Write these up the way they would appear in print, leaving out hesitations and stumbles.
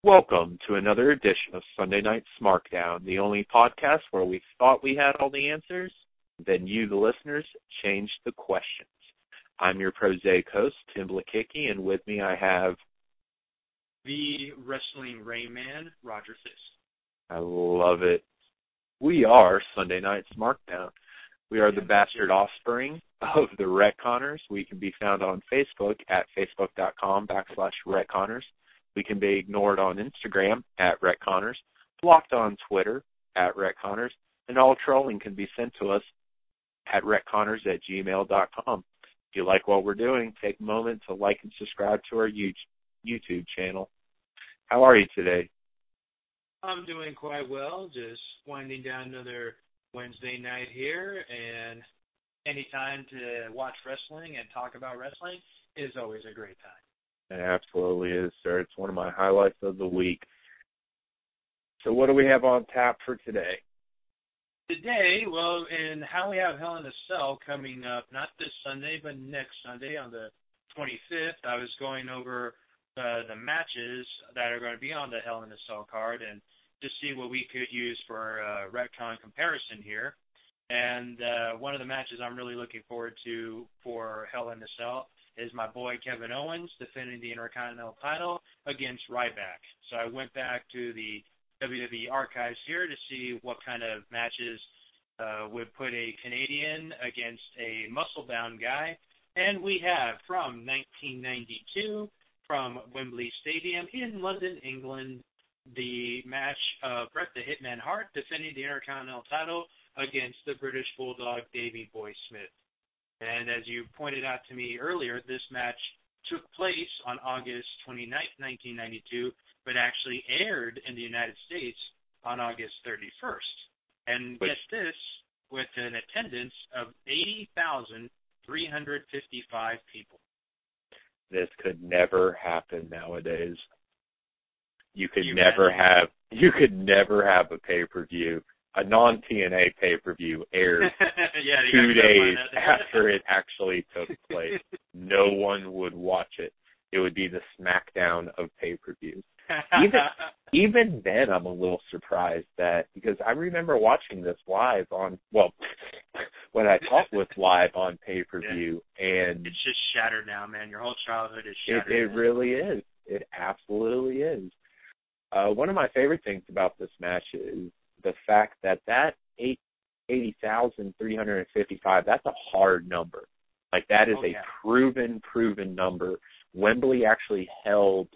Welcome to another edition of Sunday Night Smarkdown, the only podcast where we thought we had all the answers, then you, the listeners, changed the questions. I'm your prosaic host, Tim Blakicki, and with me I have the Wrestling Rayman, Roger Fisk. I love it. We are Sunday Night Smarkdown. We are the bastard offspring of the RetConners. We can be found on Facebook at facebook.com/RetConners. We can be ignored on Instagram at RetConners, blocked on Twitter at RetConners, and all trolling can be sent to us at retconners@gmail.com. If you like what we're doing, take a moment to like and subscribe to our YouTube channel. How are you today? I'm doing quite well, just winding down another Wednesday night here, and any time to watch wrestling and talk about wrestling is always a great time. It absolutely is, sir. It's one of my highlights of the week. So what do we have on tap for today? Today, well, and how we have Hell in a Cell coming up, not this Sunday, but next Sunday on the 25th, I was going over the matches that are going to be on the Hell in a Cell card and to see what we could use for a RetConned comparison here. And one of the matches I'm really looking forward to for Hell in a Cell is my boy Kevin Owens defending the Intercontinental title against Ryback. So I went back to the WWE archives here to see what kind of matches would put a Canadian against a muscle-bound guy. And we have from 1992 from Wembley Stadium in London, England, the match of Bret the Hitman Hart defending the Intercontinental title against the British Bulldog Davey Boy Smith. And as you pointed out to me earlier, this match took place on August 29th, 1992, but actually aired in the United States on August 31st. And get this, with an attendance of 80,355 people. This could never happen nowadays. You could never have a pay-per-view. A non-TNA pay-per-view aired 2 days after it actually took place. No one would watch it. It would be the SmackDown of pay-per-views. Even then, I'm a little surprised because I remember watching this live when I talked with live on pay-per-view. And it's just shattered now, man. Your whole childhood is shattered. It really is. It absolutely is. One of my favorite things about this match is the fact that 80,355, that's a hard number. Like, that is a proven number. Wembley actually held,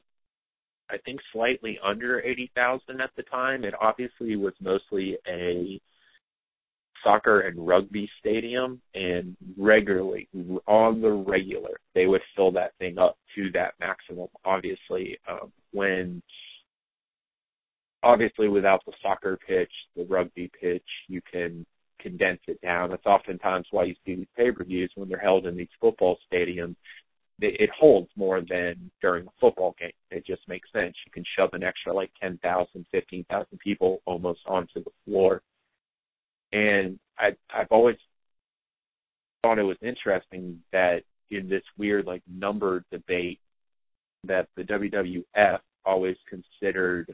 I think, slightly under 80,000 at the time. It obviously was mostly a soccer and rugby stadium, and regularly, on the regular, they would fill that thing up to that maximum. Obviously, without the soccer pitch, the rugby pitch, you can condense it down. That's oftentimes why you see these pay-per-views when they're held in these football stadiums. It holds more than during a football game. It just makes sense. You can shove an extra 10,000, 15,000 people almost onto the floor. And I've always thought it was interesting that in this weird number debate that the WWF always considered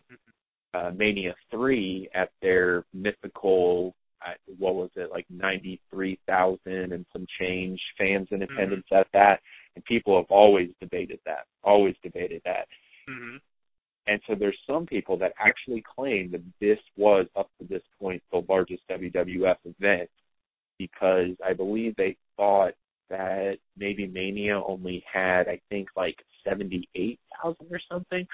Mania 3 at their mythical, 93,000 and some change fans in attendance at that. And people have always debated that. Mm-hmm. And so there's some people that actually claim that this was, up to this point, the largest WWF event, because I believe they thought that maybe Mania only had, 78,000 or something.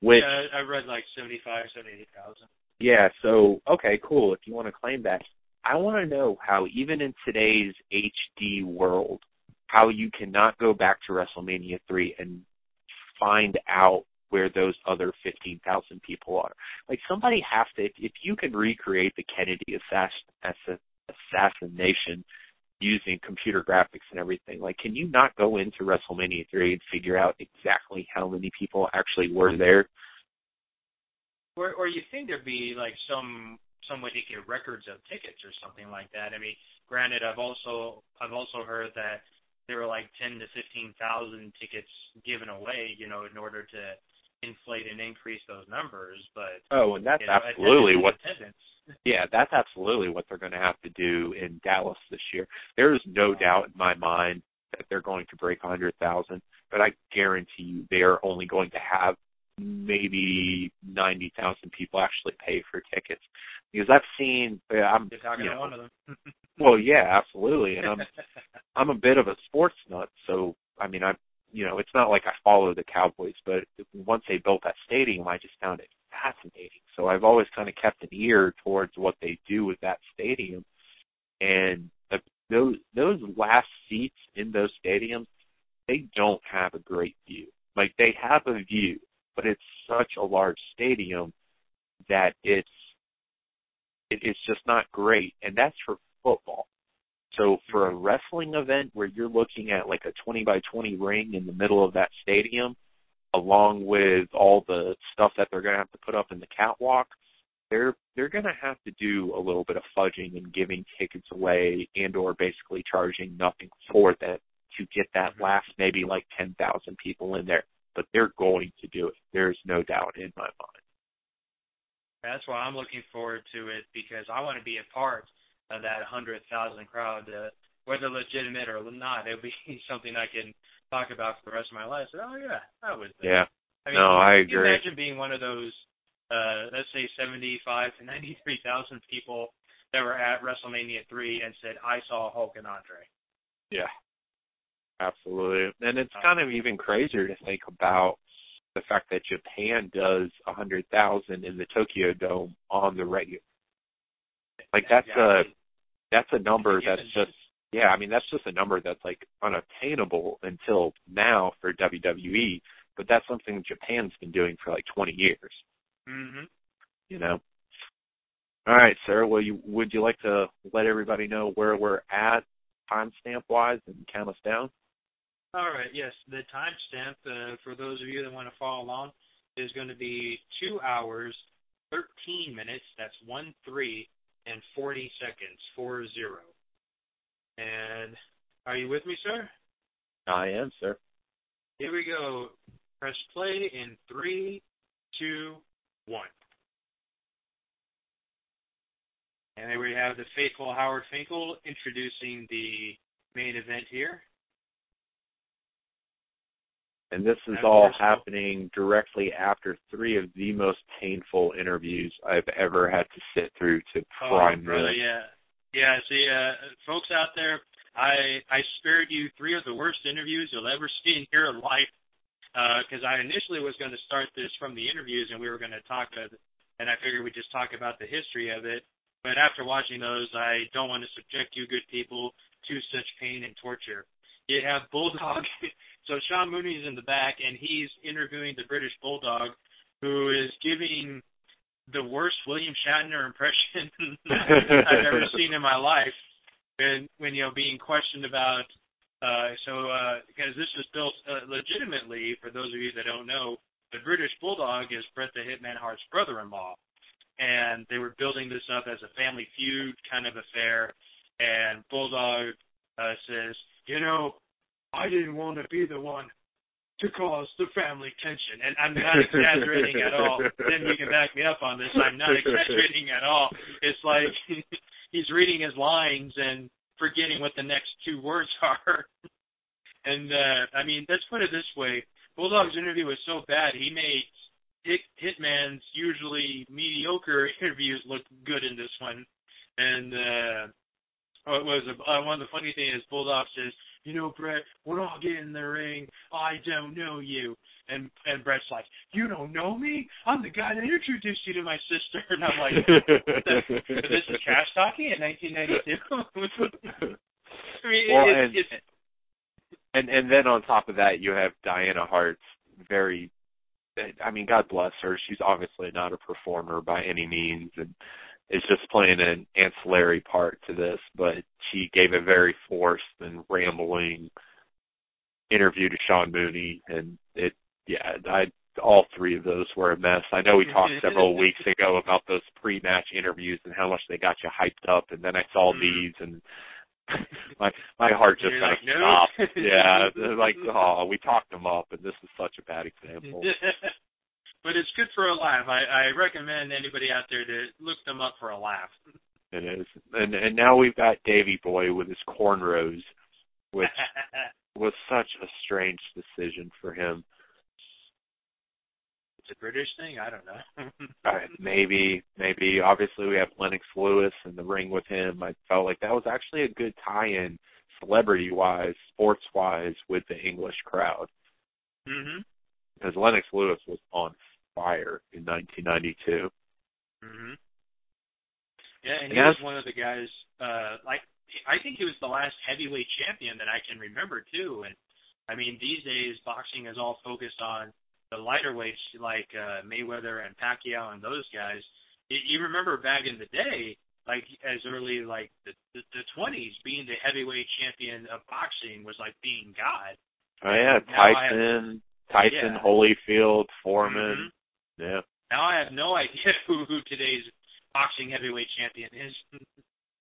Yeah, I read 78,000. Yeah, so, okay, cool. If you want to claim that, I want to know how, even in today's HD world, how you cannot go back to WrestleMania 3 and find out where those other 15,000 people are. Somebody has to, if you can recreate the Kennedy assassination using computer graphics and everything, can you not go into WrestleMania 3 and figure out exactly how many people actually were there? Or you think there'd be some way to get records of tickets or something like that. I mean, granted, I've also heard that there were 10 to 15,000 tickets given away, in order to inflate and increase those numbers, but and that's absolutely that's absolutely what they're going to have to do in Dallas this year. There is no doubt in my mind that they're going to break 100,000, but I guarantee you they are only going to have maybe 90,000 people actually pay for tickets, because I've seen You're talking to one of them. Well, yeah, absolutely, and I'm a bit of a sports nut, so I mean it's not like I follow the Cowboys, but once they built that stadium, I just found it fascinating. So I've always kind of kept an ear towards what they do with that stadium. And those last seats in those stadiums, they don't have a great view. Like, they have a view, but it's such a large stadium that it's just not great. And that's for football. So for a wrestling event where you're looking at like a 20 by 20 ring in the middle of that stadium, along with all the stuff that they're going to have to put up in the catwalk, they're going to have to do a little bit of fudging and giving tickets away and or basically charging nothing for that to get that last maybe like 10,000 people in there. But they're going to do it. There's no doubt in my mind. That's why I'm looking forward to it, because I want to be a part of that 100,000 crowd, whether legitimate or not. It'll be something I can talk about for the rest of my life. So, oh yeah, that was there. Yeah. I mean, I can you agree. imagine being one of those, let's say 75 to 93,000 people that were at WrestleMania 3 and said, I saw Hulk and Andre? Yeah. Absolutely. And it's kind of even crazier to think about the fact that Japan does 100,000 in the Tokyo Dome on the regular. Like, that's a number that's just, that's just a number that's like unattainable until now for WWE, but that's something Japan's been doing for like 20 years. Mm-hmm. All right, sir. Well, would you like to let everybody know where we're at timestamp-wise and count us down? All right, yes. The timestamp, for those of you that want to follow along, is going to be 2 hours, 13 minutes, that's 13 and 40 seconds, 40. And are you with me, sir? I am, sir. Here we go. Press play in 3, 2, 1. And there we have the faithful Howard Finkel introducing the main event here. And this is all happening directly after 3 of the most painful interviews I've ever had to sit through to prime brother, yeah. See, folks out there, I spared you 3 of the worst interviews you'll ever see in your life, because I initially was going to start this from the interviews, and we were going to talk, and I figured we'd just talk about the history of it. But after watching those, I don't want to subject you good people to such pain and torture. You have Bulldog. So Sean Mooney's in the back, and he's interviewing the British Bulldog, who is giving the worst William Shatner impression I've ever seen in my life. And when being questioned about, because this was built legitimately, for those of you that don't know, the British Bulldog is Bret the Hitman Hart's brother-in-law, and they were building this up as a family feud kind of affair. And Bulldog says, I didn't want to be the one to cause the family tension. And I'm not exaggerating at all. Then you can back me up on this. I'm not exaggerating at all. It's like he's reading his lines and forgetting what the next 2 words are. And, let's put it this way. Bulldog's interview was so bad, he made Hitman's usually mediocre interviews look good in this one. And one of the funny things is Bulldog says, Bret, when I get in the ring, I don't know you. And Bret's like, you don't know me? I'm the guy that introduced you to my sister. And I'm like, this is trash talking in 1992? And then on top of that, you have Diana Hart's God bless her. She's obviously not a performer by any means, and is just playing an ancillary part to this, but she gave a very forced and rambling interview to Sean Mooney, and all 3 of those were a mess. I know we talked several weeks ago about those pre-match interviews and how much they got you hyped up, and then I saw these, and my heart just kind of stopped. Yeah, like, we talked them up, and this is such a bad example. But it's good for a laugh. I recommend anybody out there to look them up for a laugh. It is. And now we've got Davy Boy with his cornrows, which was such a strange decision for him. It's a British thing? I don't know. Maybe. Obviously, we have Lennox Lewis in the ring with him. I felt like that was actually a good tie-in, celebrity-wise, sports-wise, with the English crowd. Mm-hmm. Because Lennox Lewis was on fire in 1992. Mm-hmm. Yeah, and he was one of the guys, I think he was the last heavyweight champion that I can remember, too. And, I mean, these days, boxing is all focused on the lighter weights like Mayweather and Pacquiao and those guys. You remember back in the day, like as early like the 20s, being the heavyweight champion of boxing was like being God. Oh, yeah, Tyson, Holyfield, Foreman. Mm-hmm. Yeah. Now I have no idea who today's boxing heavyweight champion is.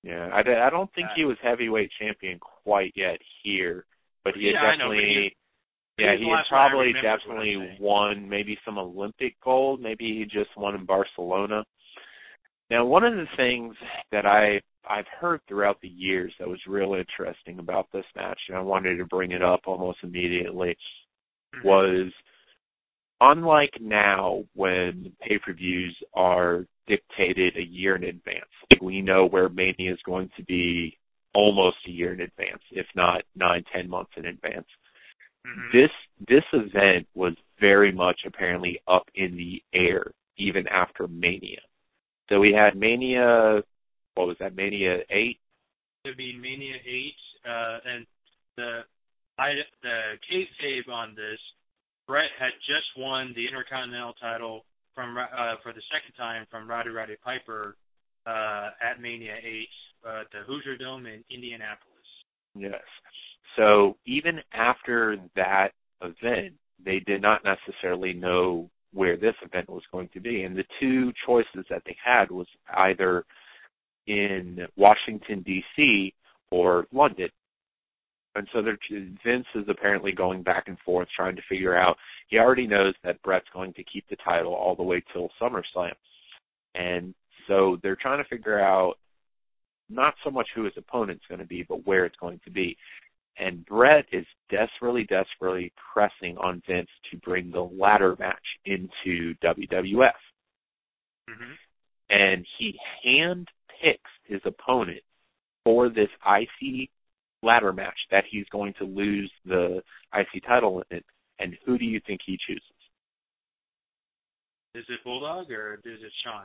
Yeah, I don't think he was heavyweight champion quite yet here, but he had definitely... he had probably definitely won maybe some Olympic gold. Maybe he just won in Barcelona. Now, one of the things that I've heard throughout the years that was real interesting about this match, and I wanted to bring it up almost immediately, was unlike now when pay-per-views are dictated a year in advance. We know where Mania is going to be almost a year in advance, if not 9-10 months in advance. Mm-hmm. This event was very much apparently up in the air even after Mania. So we had Mania, what was that, Mania 8? It would be Mania 8, and the kayfabe on this, Brett had just won the Intercontinental title for the second time from Roddy Piper at Mania 8 at the Hoosier Dome in Indianapolis. Yes. So even after that event, they did not necessarily know where this event was going to be. And the two choices that they had was either in Washington, D.C. or London. And so Vince is apparently going back and forth trying to figure out. He already knows that Brett's going to keep the title all the way till SummerSlam. And so they're trying to figure out not so much who his opponent's going to be, but where it's going to be. And Brett is desperately pressing on Vince to bring the ladder match into WWF. Mm-hmm. And he hand-picks his opponent for this IC ladder match that he's going to lose the IC title in. And who do you think he chooses? Is it Bulldog or is it Shawn?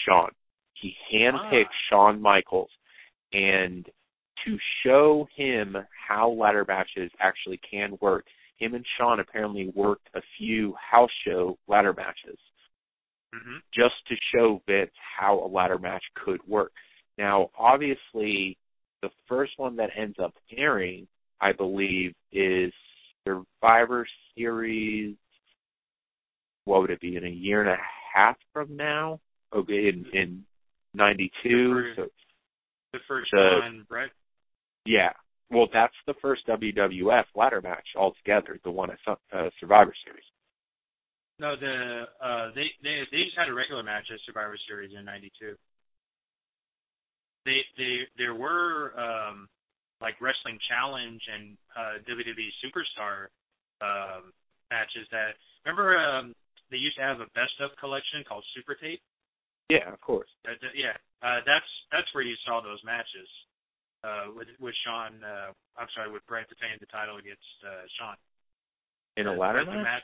Shawn. He handpicked Shawn Michaels. And to show him how ladder matches actually can work, him and Shawn apparently worked a few house show ladder matches just to show Vince how a ladder match could work. Now, obviously, the first one that ends up airing, I believe, is Survivor Series, what would it be, in a year and a half from now? Okay, in 92. The first one, Brett? Yeah. Well, that's the first WWF ladder match altogether, the one at Survivor Series. No, they just had a regular match at Survivor Series in 92. There were like Wrestling Challenge and WWE Superstar matches that, remember they used to have a best of collection called Super Tape? Yeah, of course. That's where you saw those matches with Shawn. With Brett defending the title against Shawn. In a ladder match?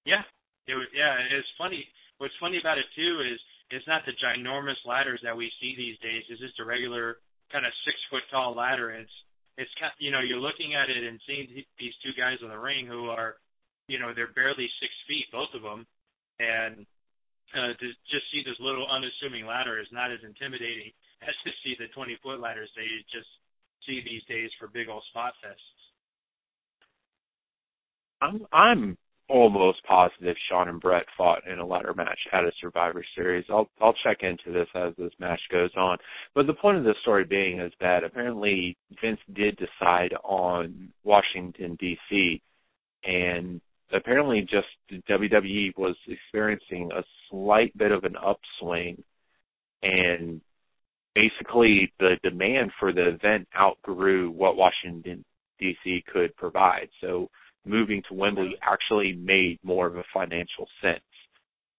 Yeah, it was. Yeah, it's funny. What's funny about it too is it's not the ginormous ladders that we see these days. It's just a regular kind of 6-foot tall ladder. And it's you're looking at it and seeing these two guys in the ring who are, they're barely 6 feet, both of them, and to just see this little unassuming ladder is not as intimidating as to see the 20-foot ladders that you just see these days for big old spot fests. I'm almost positive Shawn and Brett fought in a ladder match at a Survivor Series. I'll check into this as this match goes on. But the point of the story being is that apparently Vince did decide on Washington, D.C., and apparently just WWE was experiencing a slight bit of an upswing, and basically the demand for the event outgrew what Washington, D.C. could provide. So moving to Wembley actually made more of a financial sense.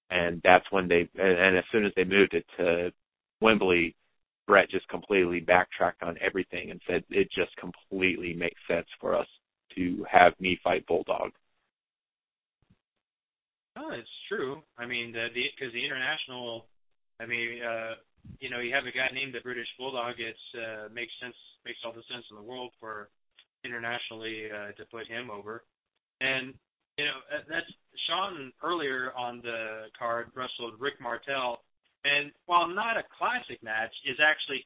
And that's when and as soon as they moved it to Wembley, Brett just completely backtracked on everything and said it just completely makes sense for us to have me fight Bulldog. Oh, it's true. I mean, because the international, I mean, you have a guy named the British Bulldog. It's makes all the sense in the world for internationally to put him over. And that's Sean earlier on the card wrestled Rick Martel, and while not a classic match, it's actually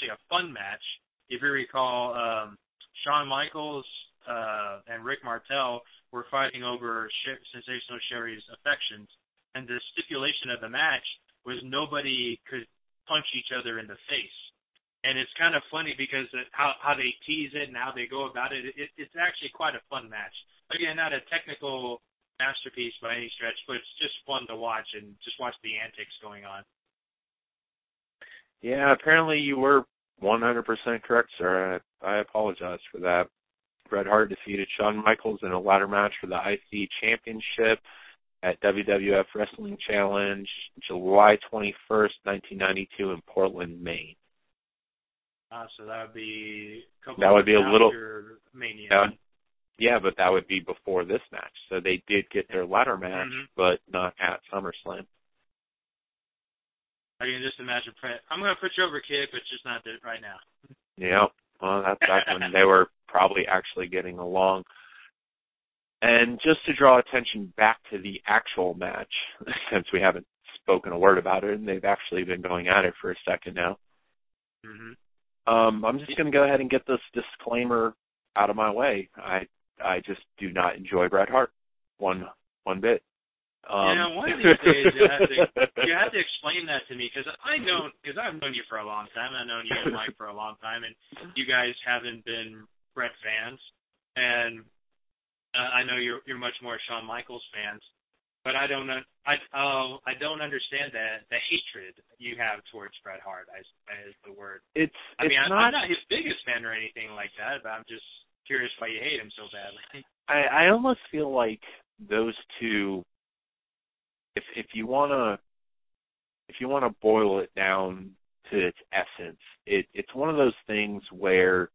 a fun match. If you recall, Shawn Michaels and Rick Martel were fighting over Sensational Sherry's affections, and the stipulation of the match was nobody could punch each other in the face. And it's kind of funny because how they tease it and how they go about it. It's actually quite a fun match. Again, not a technical masterpiece by any stretch, but it's just fun to watch and just watch the antics going on. Yeah, apparently you were 100% correct, sir. I apologize for that. Bret Hart defeated Shawn Michaels in a ladder match for the IC Championship at WWF Wrestling Challenge, July 21st, 1992 in Portland, Maine. So that would be a little Mania. Yeah, but that would be before this match. So they did get their ladder match, but not at SummerSlam. I can just imagine. I'm going to put you over, kid, but just not right now. Yeah, well, that's back when they were probably actually getting along. And just to draw attention back to the actual match, since we haven't spoken a word about it, and they've actually been going at it for a second now. I'm just going to go ahead and get this disclaimer out of my way. I just do not enjoy Bret Hart one bit. One of these days you have to explain that to me, because I've known you for a long time. I've known you and Mike for a long time, and you guys haven't been Bret fans, and I know you're much more Shawn Michaels fans, but I don't understand the hatred you have towards Bret Hart. Is the word. I'm not his biggest fan or anything like that, but I'm just curious why you hate him so badly. I almost feel like those two, if you wanna boil it down to its essence, it's one of those things where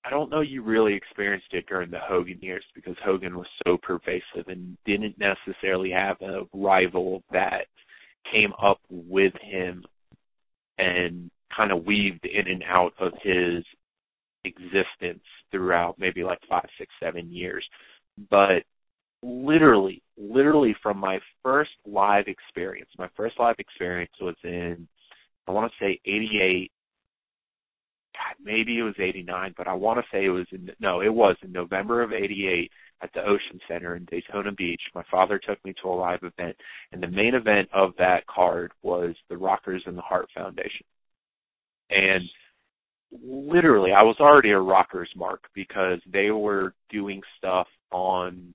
I don't know you really experienced it during the Hogan years, because Hogan was so pervasive and didn't necessarily have a rival that came up with him and kind of weaved in and out of his existence throughout maybe like 5, 6, 7 years. But literally from my first live experience was in, I want to say 88, God, maybe it was 89, but I want to say it was in November of 88 at the Ocean Center in Daytona Beach. My father took me to a live event, and the main event of that card was the Rockers and the Hart Foundation. And literally, I was already a Rockers mark, because they were doing stuff on,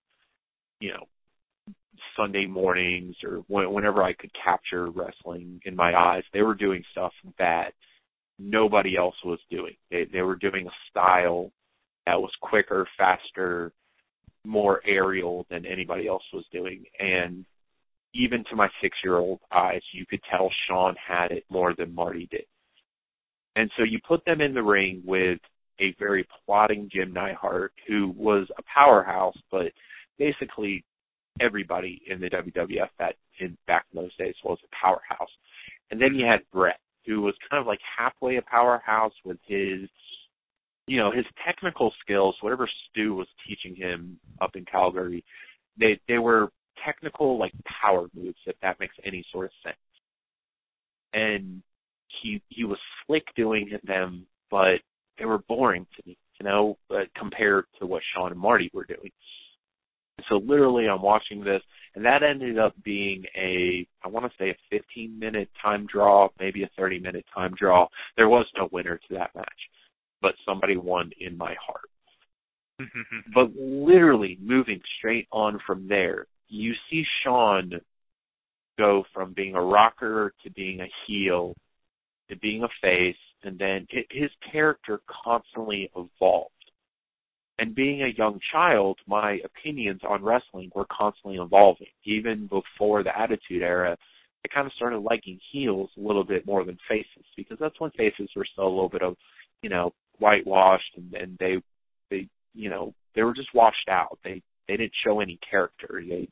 Sunday mornings or whenever I could capture wrestling in my eyes. They were doing stuff that nobody else was doing. They were doing a style that was quicker, faster, more aerial than anybody else was doing. And even to my 6-year-old eyes, you could tell Shawn had it more than Marty did. And so you put them in the ring with a very plodding Jim Neidhart, who was a powerhouse, but basically everybody in the WWF back in those days was a powerhouse. And then you had Bret, who was kind of like halfway a powerhouse with his technical skills. Whatever Stu was teaching him up in Calgary, they were technical, like power moves, if that makes any sort of sense. And he was slick doing them, but they were boring to me, compared to what Shawn and Marty were doing. So literally I'm watching this, and that ended up being I want to say a 15-minute time draw, maybe a 30-minute time draw. There was no winner to that match, but somebody won in my heart. But literally moving straight on from there, you see Shawn go from being a rocker to being a heel to being a face, and then his character constantly evolved. And being a young child, my opinions on wrestling were constantly evolving. Even before the Attitude Era, I kind of started liking heels a little bit more than faces, because that's when faces were still a little bit of, whitewashed, and they were just washed out. They didn't show any character. They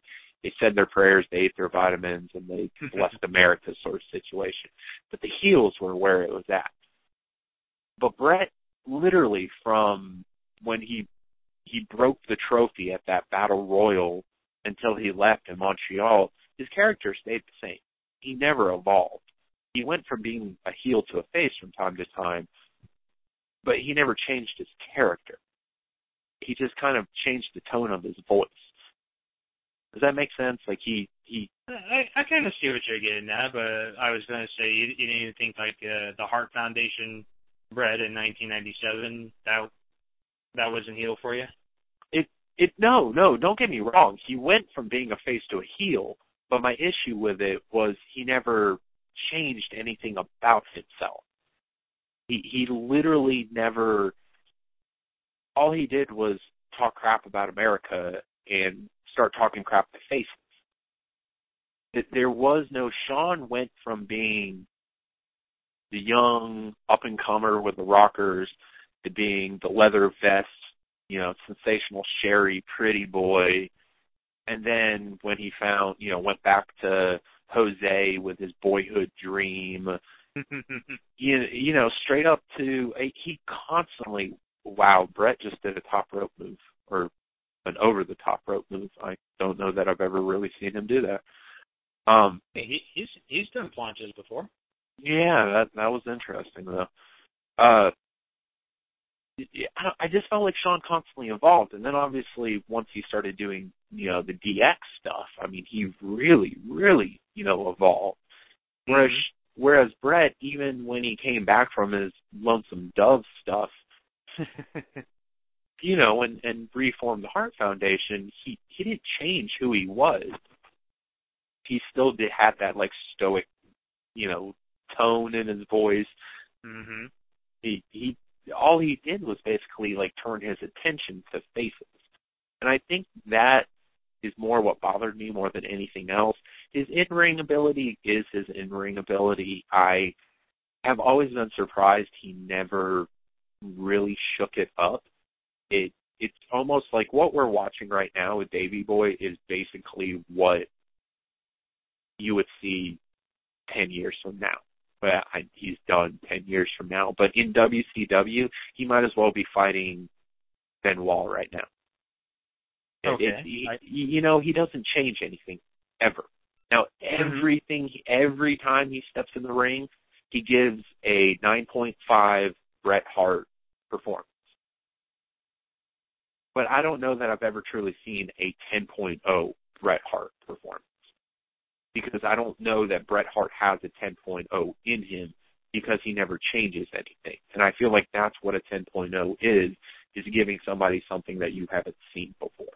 said their prayers, they ate their vitamins, and they blessed America sort of situation. But the heels were where it was at. But Bret, literally from when he broke the trophy at that Battle Royal until he left in Montreal, his character stayed the same. He never evolved. He went from being a heel to a face from time to time, but he never changed his character. He just kind of changed the tone of his voice. Does that make sense? Like I kind of see what you're getting at, but I was going to say you didn't even think like the Hart Foundation Bret in 1997 that wasn't heel for you? No, don't get me wrong. He went from being a face to a heel, but my issue with it was he never changed anything about himself. He literally never, all he did was talk crap about America and start talking crap to faces. There was no, Shawn went from being the young up-and-comer with the rockers to being the leather vest, sensational Sherry pretty boy. And then when he found, went back to Jose with his boyhood dream, straight up to, he constantly, wow, Bret just did a top rope move, or an over-the-top rope move. I don't know that I've ever really seen him do that. He's done planches before. Yeah, that was interesting, though. I just felt like Shawn constantly evolved, and then obviously once he started doing, the DX stuff, I mean, he really, really, evolved. Whereas Bret, even when he came back from his Lonesome Dove stuff, and reformed the Hart Foundation, he didn't change who he was. He still had that like stoic, tone in his voice. Mm-hmm. He all he did was basically like turn his attention to faces. And I think that is more what bothered me more than anything else. His in-ring ability is his in-ring ability. I have always been surprised he never really shook it up. It's almost like what we're watching right now with Davey Boy is basically what you would see 10 years from now. But he's done 10 years from now. But in WCW, he might as well be fighting Benoit right now. Okay. He doesn't change anything, ever. Now, every time he steps in the ring, he gives a 9.5 Bret Hart performance. But I don't know that I've ever truly seen a 10.0 Bret Hart performance. Because I don't know that Bret Hart has a 10.0 in him because he never changes anything. And I feel like that's what a 10.0 is giving somebody something that you haven't seen before.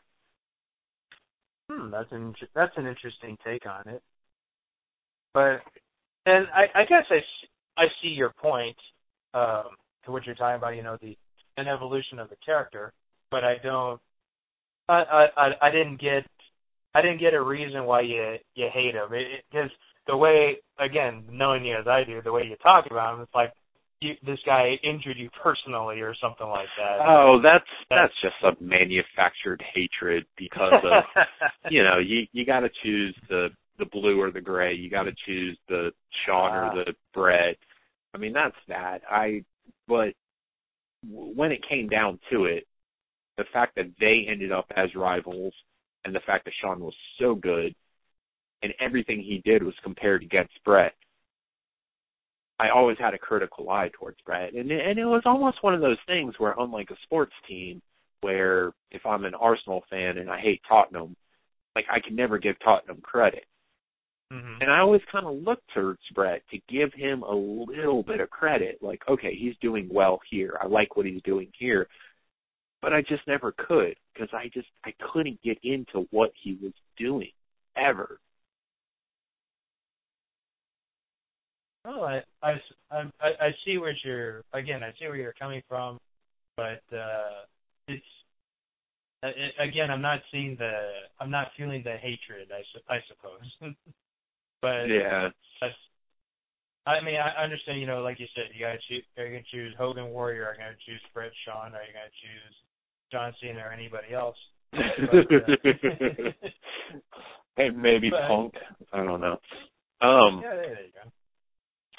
That's an interesting take on it. But, and I guess I see your point to what you're talking about, an evolution of the character, but I didn't get a reason why you hate him. Because the way, again, knowing you as I do, the way you talk about him, it's like this guy injured you personally or something like that. Oh, that's just a manufactured hatred because of, you got to choose the blue or the gray. You got to choose the Shawn or the Bret. I mean, that's that. But when it came down to it, the fact that they ended up as rivals and the fact that Shawn was so good and everything he did was compared against Bret, I always had a critical eye towards Bret. And it was almost one of those things where, unlike a sports team, where if I'm an Arsenal fan and I hate Tottenham, like I can never give Tottenham credit. Mm-hmm. And I always kind of looked towards Bret to give him a little bit of credit. Like, okay, he's doing well here. I like what he's doing here. but I just never could because I couldn't get into what he was doing ever. Oh, I see where I see where you're coming from, but it's again, I'm not feeling the hatred, I suppose. But yeah, I mean, I understand. Like you said, you gotta choose. Are you gonna choose Hogan Warrior? Are you gonna choose Fred Shawn? Are you gonna choose John Cena or anybody else? But, hey, maybe Punk. I don't know. Yeah, there you go.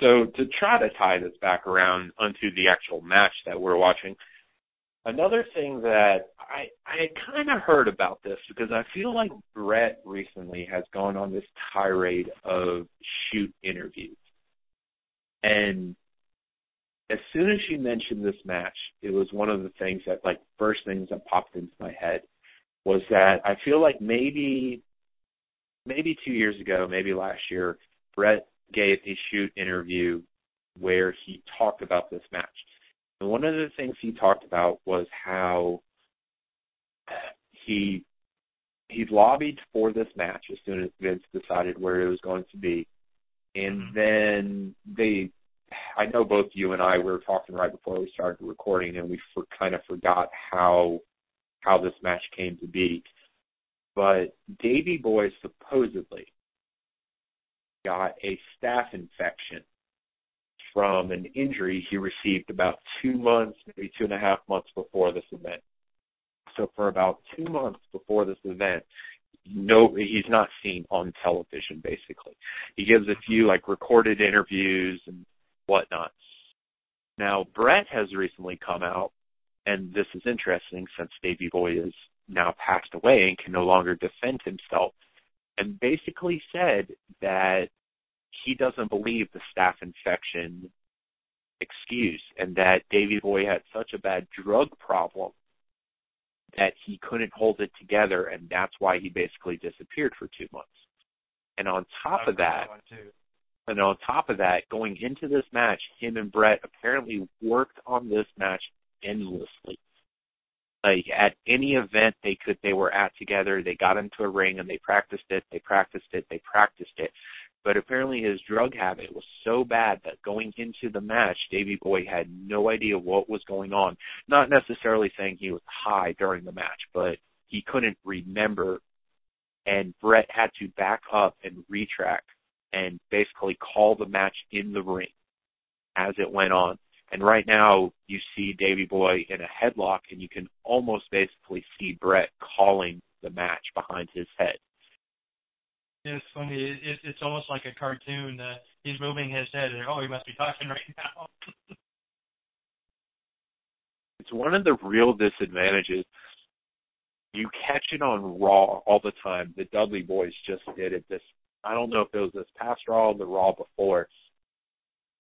So to try to tie this back around onto the actual match that we're watching, another thing that I kind of heard about this because I feel like Brett recently has gone on this tirade of shoot interviews. And as soon as you mentioned this match, it was one of the things that, like, first things that popped into my head was that I feel like maybe 2 years ago, maybe last year, Brett gave a shoot interview where he talked about this match. And one of the things he talked about was how he lobbied for this match as soon as Vince decided where it was going to be. And then I know both you and I were talking right before we started recording, and we kind of forgot how this match came to be. But Davey Boy supposedly got a staph infection from an injury he received about 2 months, maybe 2.5 months before this event. So for about 2 months before this event, he's not seen on television, basically. He gives a few, like, recorded interviews and whatnot. Now, Brett has recently come out, and this is interesting since Davey Boy is now passed away and can no longer defend himself, and basically said that he doesn't believe the staph infection excuse and that Davey Boy had such a bad drug problem that he couldn't hold it together, and that's why he basically disappeared for 2 months. And on top of that, going into this match, him and Brett apparently worked on this match endlessly. Like, at any event they were at together, they got into a ring and they practiced it. But apparently his drug habit was so bad that going into the match, Davey Boy had no idea what was going on. Not necessarily saying he was high during the match, but he couldn't remember. And Brett had to back up and retract and basically call the match in the ring as it went on. And right now you see Davey Boy in a headlock, and you can almost basically see Brett calling the match behind his head. It's funny. It's almost like a cartoon. He's moving his head, and he must be talking right now. It's one of the real disadvantages. You catch it on Raw all the time. The Dudley Boys just did it. I don't know if it was this past Raw or the Raw before,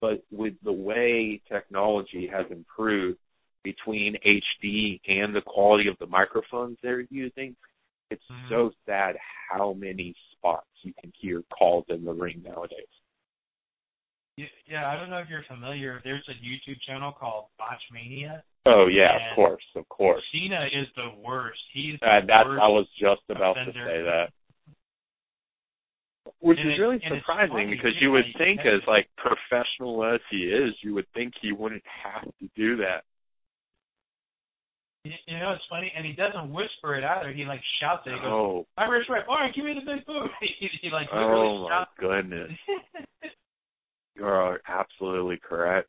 but with the way technology has improved between HD and the quality of the microphones they're using, it's so sad how many spots you can hear called in the ring nowadays. Yeah, I don't know if you're familiar. There's a YouTube channel called Botchmania. Oh, yeah, of course. Cena is the worst. He's I was just about to say that. Which is really surprising because you would think, as like professional as he is, you would think he wouldn't have to do that. You know, it's funny, and he doesn't whisper it either. He like shouts it. He goes, "Oh, Irish Whip, all right, give me the big boot." He like literally shouts. Oh my goodness. You are absolutely correct.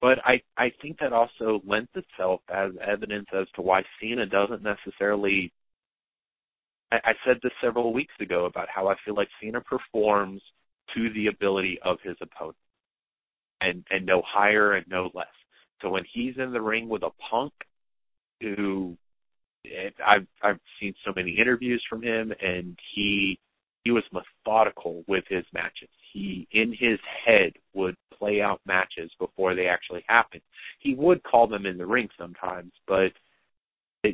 But I think that also lends itself as evidence as to why Cena doesn't necessarily. I said this several weeks ago about how I feel like Cena performs to the ability of his opponent, and no higher and no less. So when he's in the ring with a Punk, who I've seen so many interviews from him, and he was methodical with his matches. He, in his head, would play out matches before they actually happened. He would call them in the ring sometimes, but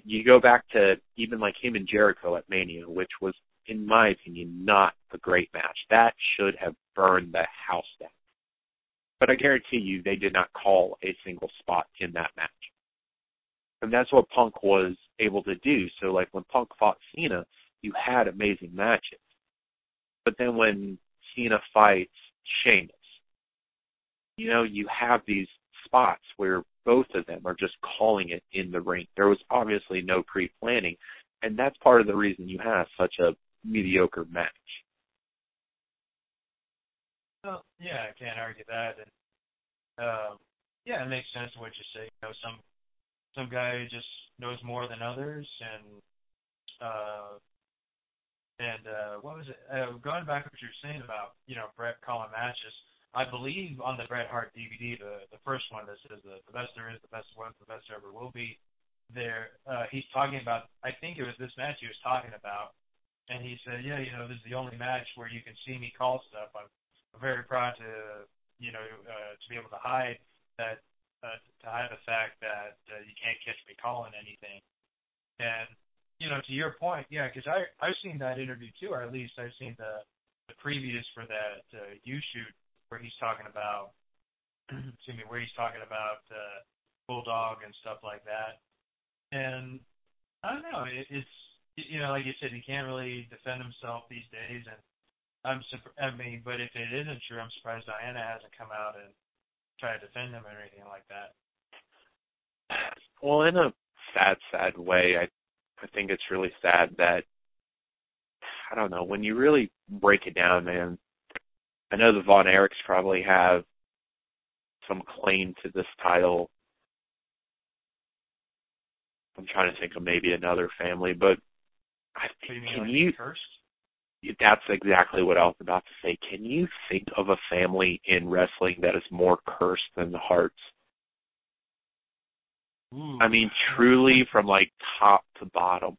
you go back to even like him and Jericho at Mania, which was, in my opinion, not a great match. That should have burned the house down. But I guarantee you they did not call a single spot in that match. And that's what Punk was able to do. So, like, when Punk fought Cena, you had amazing matches. But then when Cena fights Sheamus, you have these spots where both of them are just calling it in the ring. There was obviously no pre-planning, and that's part of the reason you have such a mediocre match. Well, yeah, I can't argue that. And yeah, it makes sense what you say. Some guy just knows more than others, and what was it? Going back to what you were saying about Bret calling matches. I believe on the Bret Hart DVD, the first one that says the best there is, the best was, the best there ever will be. There, he's talking about. I think it was this match he was talking about, and he said, "Yeah, this is the only match where you can see me call stuff. I'm very proud to, to be able to hide that, to hide the fact that you can't catch me calling anything." And to your point, yeah, because I've seen that interview too, or at least I've seen the previews for that shoot where he's talking about, where he's talking about Bulldog and stuff like that. And I don't know, it's like you said, he can't really defend himself these days, and but if it isn't true, I'm surprised Diana hasn't come out and tried to defend him or anything like that. Well, in a sad way, I think it's really sad that, I don't know, when you really break it down, man, I know the Von Erichs probably have some claim to this title. I'm trying to think of maybe another family, but Cursed? That's exactly what I was about to say. Can you think of a family in wrestling that is more cursed than the Harts? Ooh. I mean, truly from like top to bottom.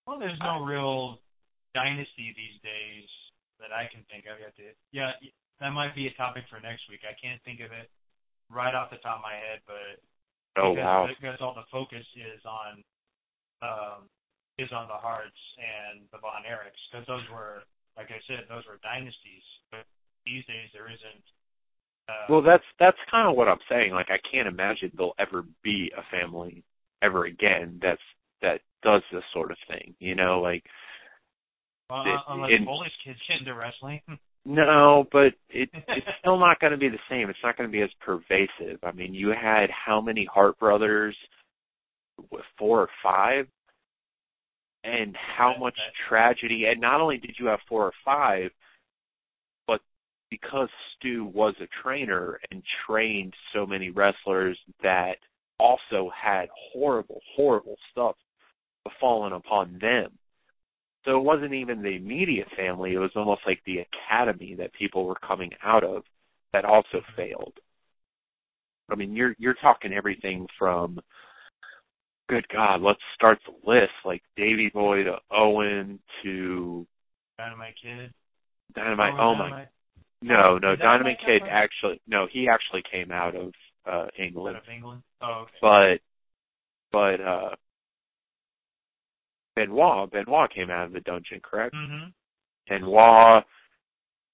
Well, there's no real dynasty these days that I can think of. Yeah, that might be a topic for next week. I can't think of it right off the top of my head, but because all the focus is on the Harts and the Von Erichs, because those were, like I said, those were dynasties. But these days there isn't. Well, that's kind of what I'm saying. Like, I can't imagine there'll ever be a family ever again that does this sort of thing. Like. Well, unless Foley's kids get into wrestling. No, but it's still not going to be the same. It's not going to be as pervasive. I mean, you had how many Hart brothers? 4 or 5? And how much tragedy. And not only did you have 4 or 5, but because Stu was a trainer and trained so many wrestlers that also had horrible, horrible stuff fallen upon them. So it wasn't even the immediate family. It was almost like the academy that people were coming out of that also failed. I mean, you're talking everything from, good God, let's start the list, like Davey Boy to Owen to Dynamite Kid. Dynamite. Oh my. No, Dynamite Kid he actually came out of England. Out of England? Oh, okay. But Benoit came out of the dungeon, correct? Mm-hmm. Benoit,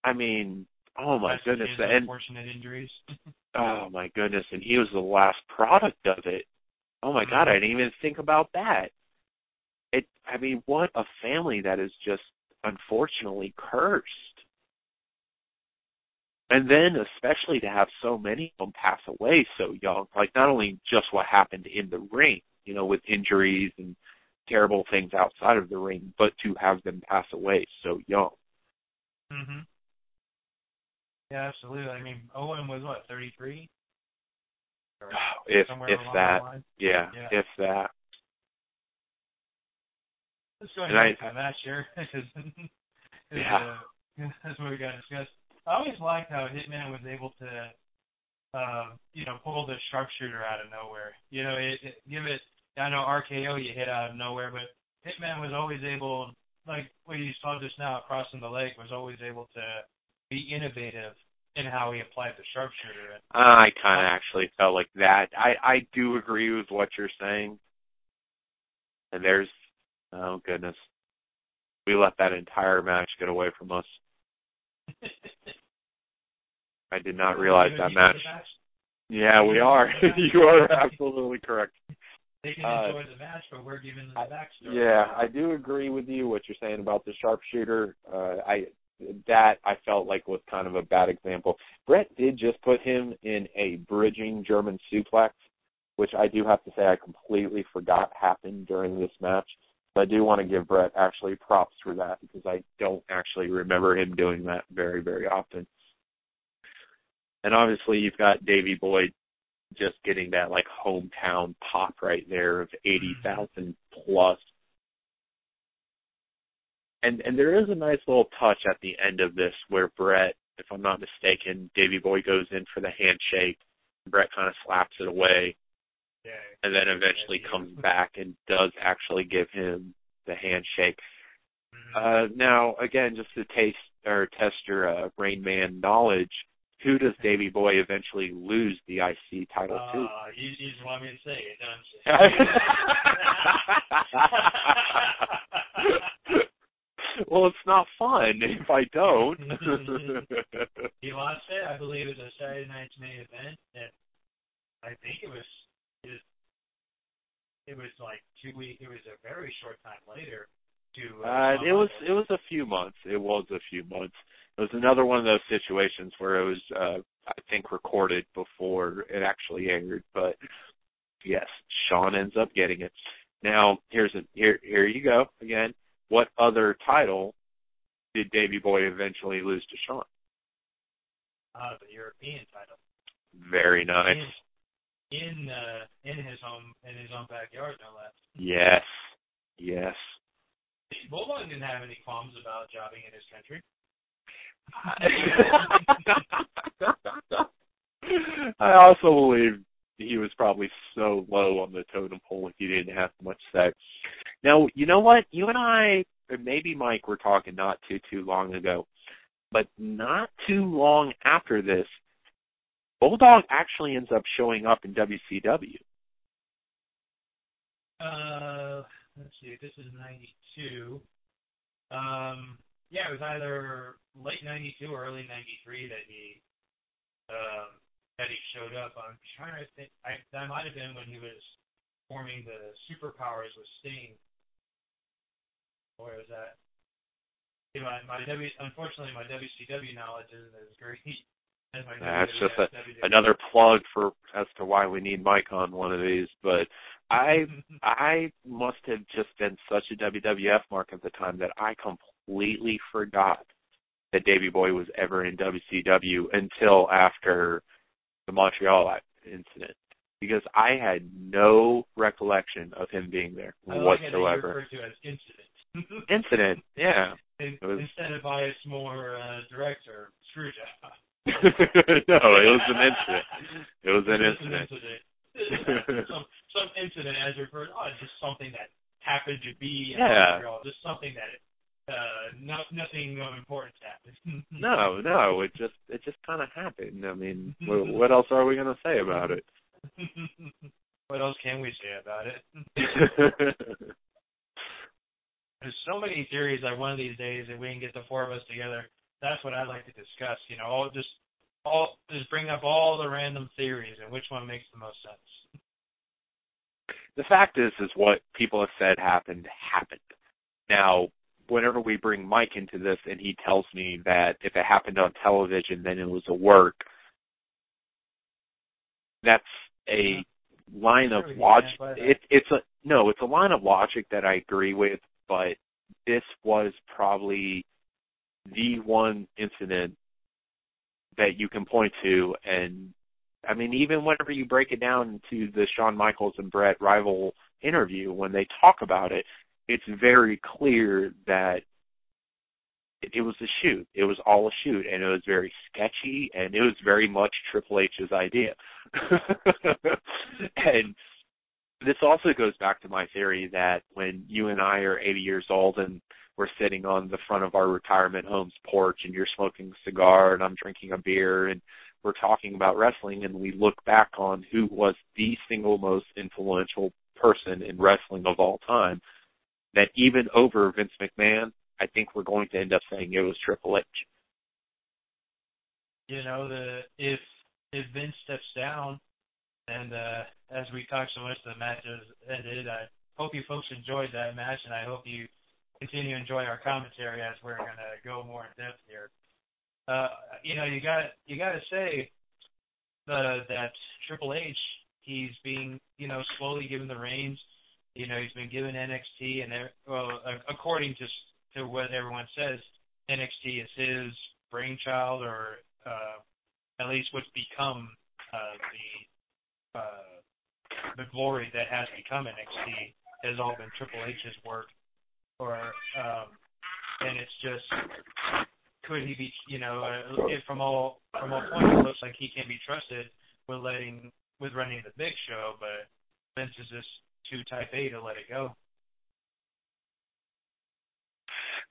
I mean, oh my goodness. And unfortunate injuries. Oh my goodness, and he was the last product of it. Oh my God, I didn't even think about that. I mean, what a family that is just unfortunately cursed. And then especially to have so many of them pass away so young, like not only just what happened in the ring, with injuries and terrible things outside of the ring, but to have them pass away so young. Mm-hmm. Yeah, absolutely. I mean, Owen was, 33? If that. Yeah, if that. Let's go ahead and match here. That's what we got to discuss. I always liked how Hitman was able to, pull the sharpshooter out of nowhere. I know RKO you hit out of nowhere, but Hitman was always able, like what you saw just now, crossing the leg, was always able to be innovative in how he applied the sharpshooter. I kind of actually felt like that. I do agree with what you're saying. And there's, oh goodness, we let that entire match get away from us. I did not realize that match. Yeah, we are. You are absolutely correct. They can enjoy the match, but we're giving them the backstory. Yeah, I do agree with you what you're saying about the sharpshooter. I felt like was kind of a bad example. Brett did just put him in a bridging German suplex, which I do have to say I completely forgot happened during this match. So I do want to give Brett actually props for that because I don't actually remember him doing that very, very often. And obviously you've got Davey Boy just getting that like hometown pop right there of 80,000 plus. And there is a nice little touch at the end of this where Brett, if I'm not mistaken, Davey Boy goes in for the handshake. Brett kind of slaps it away. Yeah. And then eventually comes back and does actually give him the handshake. Now, again, just to test your Rain Man knowledge, who does Davey Boy eventually lose the IC title to? You just want me to say it, don't you? Well, it's not fun if I don't. He lost it. I believe it was a Saturday night's main event. And I think it was like 2 weeks. It was a very short time later. It was a few months. It was a few months. It was another one of those situations where it was, I think, recorded before it actually aired. But yes, Sean ends up getting it. Now here you go again. What other title did Davey Boy eventually lose to Sean? The European title. Very nice. In his own backyard, no less. Yes. Bulldog didn't have any qualms about jobbing in his country. I also believe he was probably so low on the totem pole he didn't have much say. Now, you know what? You and I, or maybe Mike, were talking not too long ago, but not too long after this, Bulldog actually ends up showing up in WCW. Let's see, this is 92. Yeah, it was either late 92 or early 93 that he showed up. I'm trying to think. That might have been when he was forming the Superpowers with Sting. Where was that? Unfortunately, my WCW knowledge isn't as great as my That's just another plug as to why we need Mike on one of these. But I must have just been such a WWF mark at the time that I completely forgot that Davey Boy was ever in WCW until after the Montreal incident, because I had no recollection of him being there whatsoever. I referred to as incident. Incident, yeah. Instead of bias, more director screw job. No, it was an incident. It was an incident. Some incident as referred. It's just something that happened to be in Montreal. Just something that nothing of importance happened. No, it just kind of happened. I mean, what else are we going to say about it? What else can we say about it? There's so many theories that one of these days, if we can get the four of us together, that's what I'd like to discuss. Just bring up all the random theories and which one makes the most sense. The fact is what people have said happened. Now, whenever we bring Mike into this and he tells me that if it happened on television, then it was a work, that's a line of logic. It's a line of logic that I agree with, but this was probably the one incident that you can point to. And I mean, even whenever you break it down to the Shawn Michaels and Brett rival interview, when they talk about it, it's very clear that it was a shoot. It was all a shoot, and it was very sketchy, and it was very much Triple H's idea. And this also goes back to my theory that when you and I are 80 years old and we're sitting on the front of our retirement home's porch and you're smoking a cigar and I'm drinking a beer and we're talking about wrestling and we look back on who was the single most influential person in wrestling of all time, that even over Vince McMahon, I think we're going to end up saying it was Triple H. If if Vince steps down, and as we talked so much, the match has ended. I hope you folks enjoyed that match, and I hope you continue to enjoy our commentary as we're going to go more in depth here. You got to say that Triple H, he's being, slowly given the reins. He's been given NXT, and according to what everyone says, NXT is his brainchild, or at least what's become the glory that has become NXT has all been Triple H's work. And it's just, could he be, from all points, it looks like he can be trusted with running the big show, but Vince is just too type A to let it go.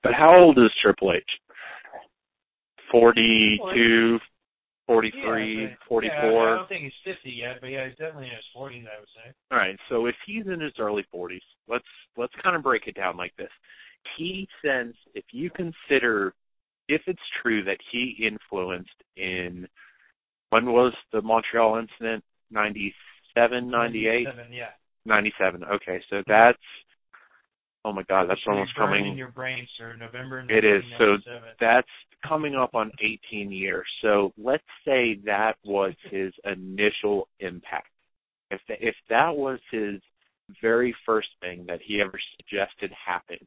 But how old is Triple H? 42, 43, 44? Yeah, I don't think he's 50 yet, but yeah, he's definitely in his 40s, I would say. All right, so if he's in his early 40s, let's kind of break it down like this. He sensed, if you consider, if it's true that he influenced in, when was the Montreal incident? 97, 98? 97, yeah. 97, okay, so that's, oh my God, that's almost coming. In your brain, sir, November 1997. It is, so that's coming up on 18 years. So let's say that was his initial impact. If that was his very first thing that he ever suggested happened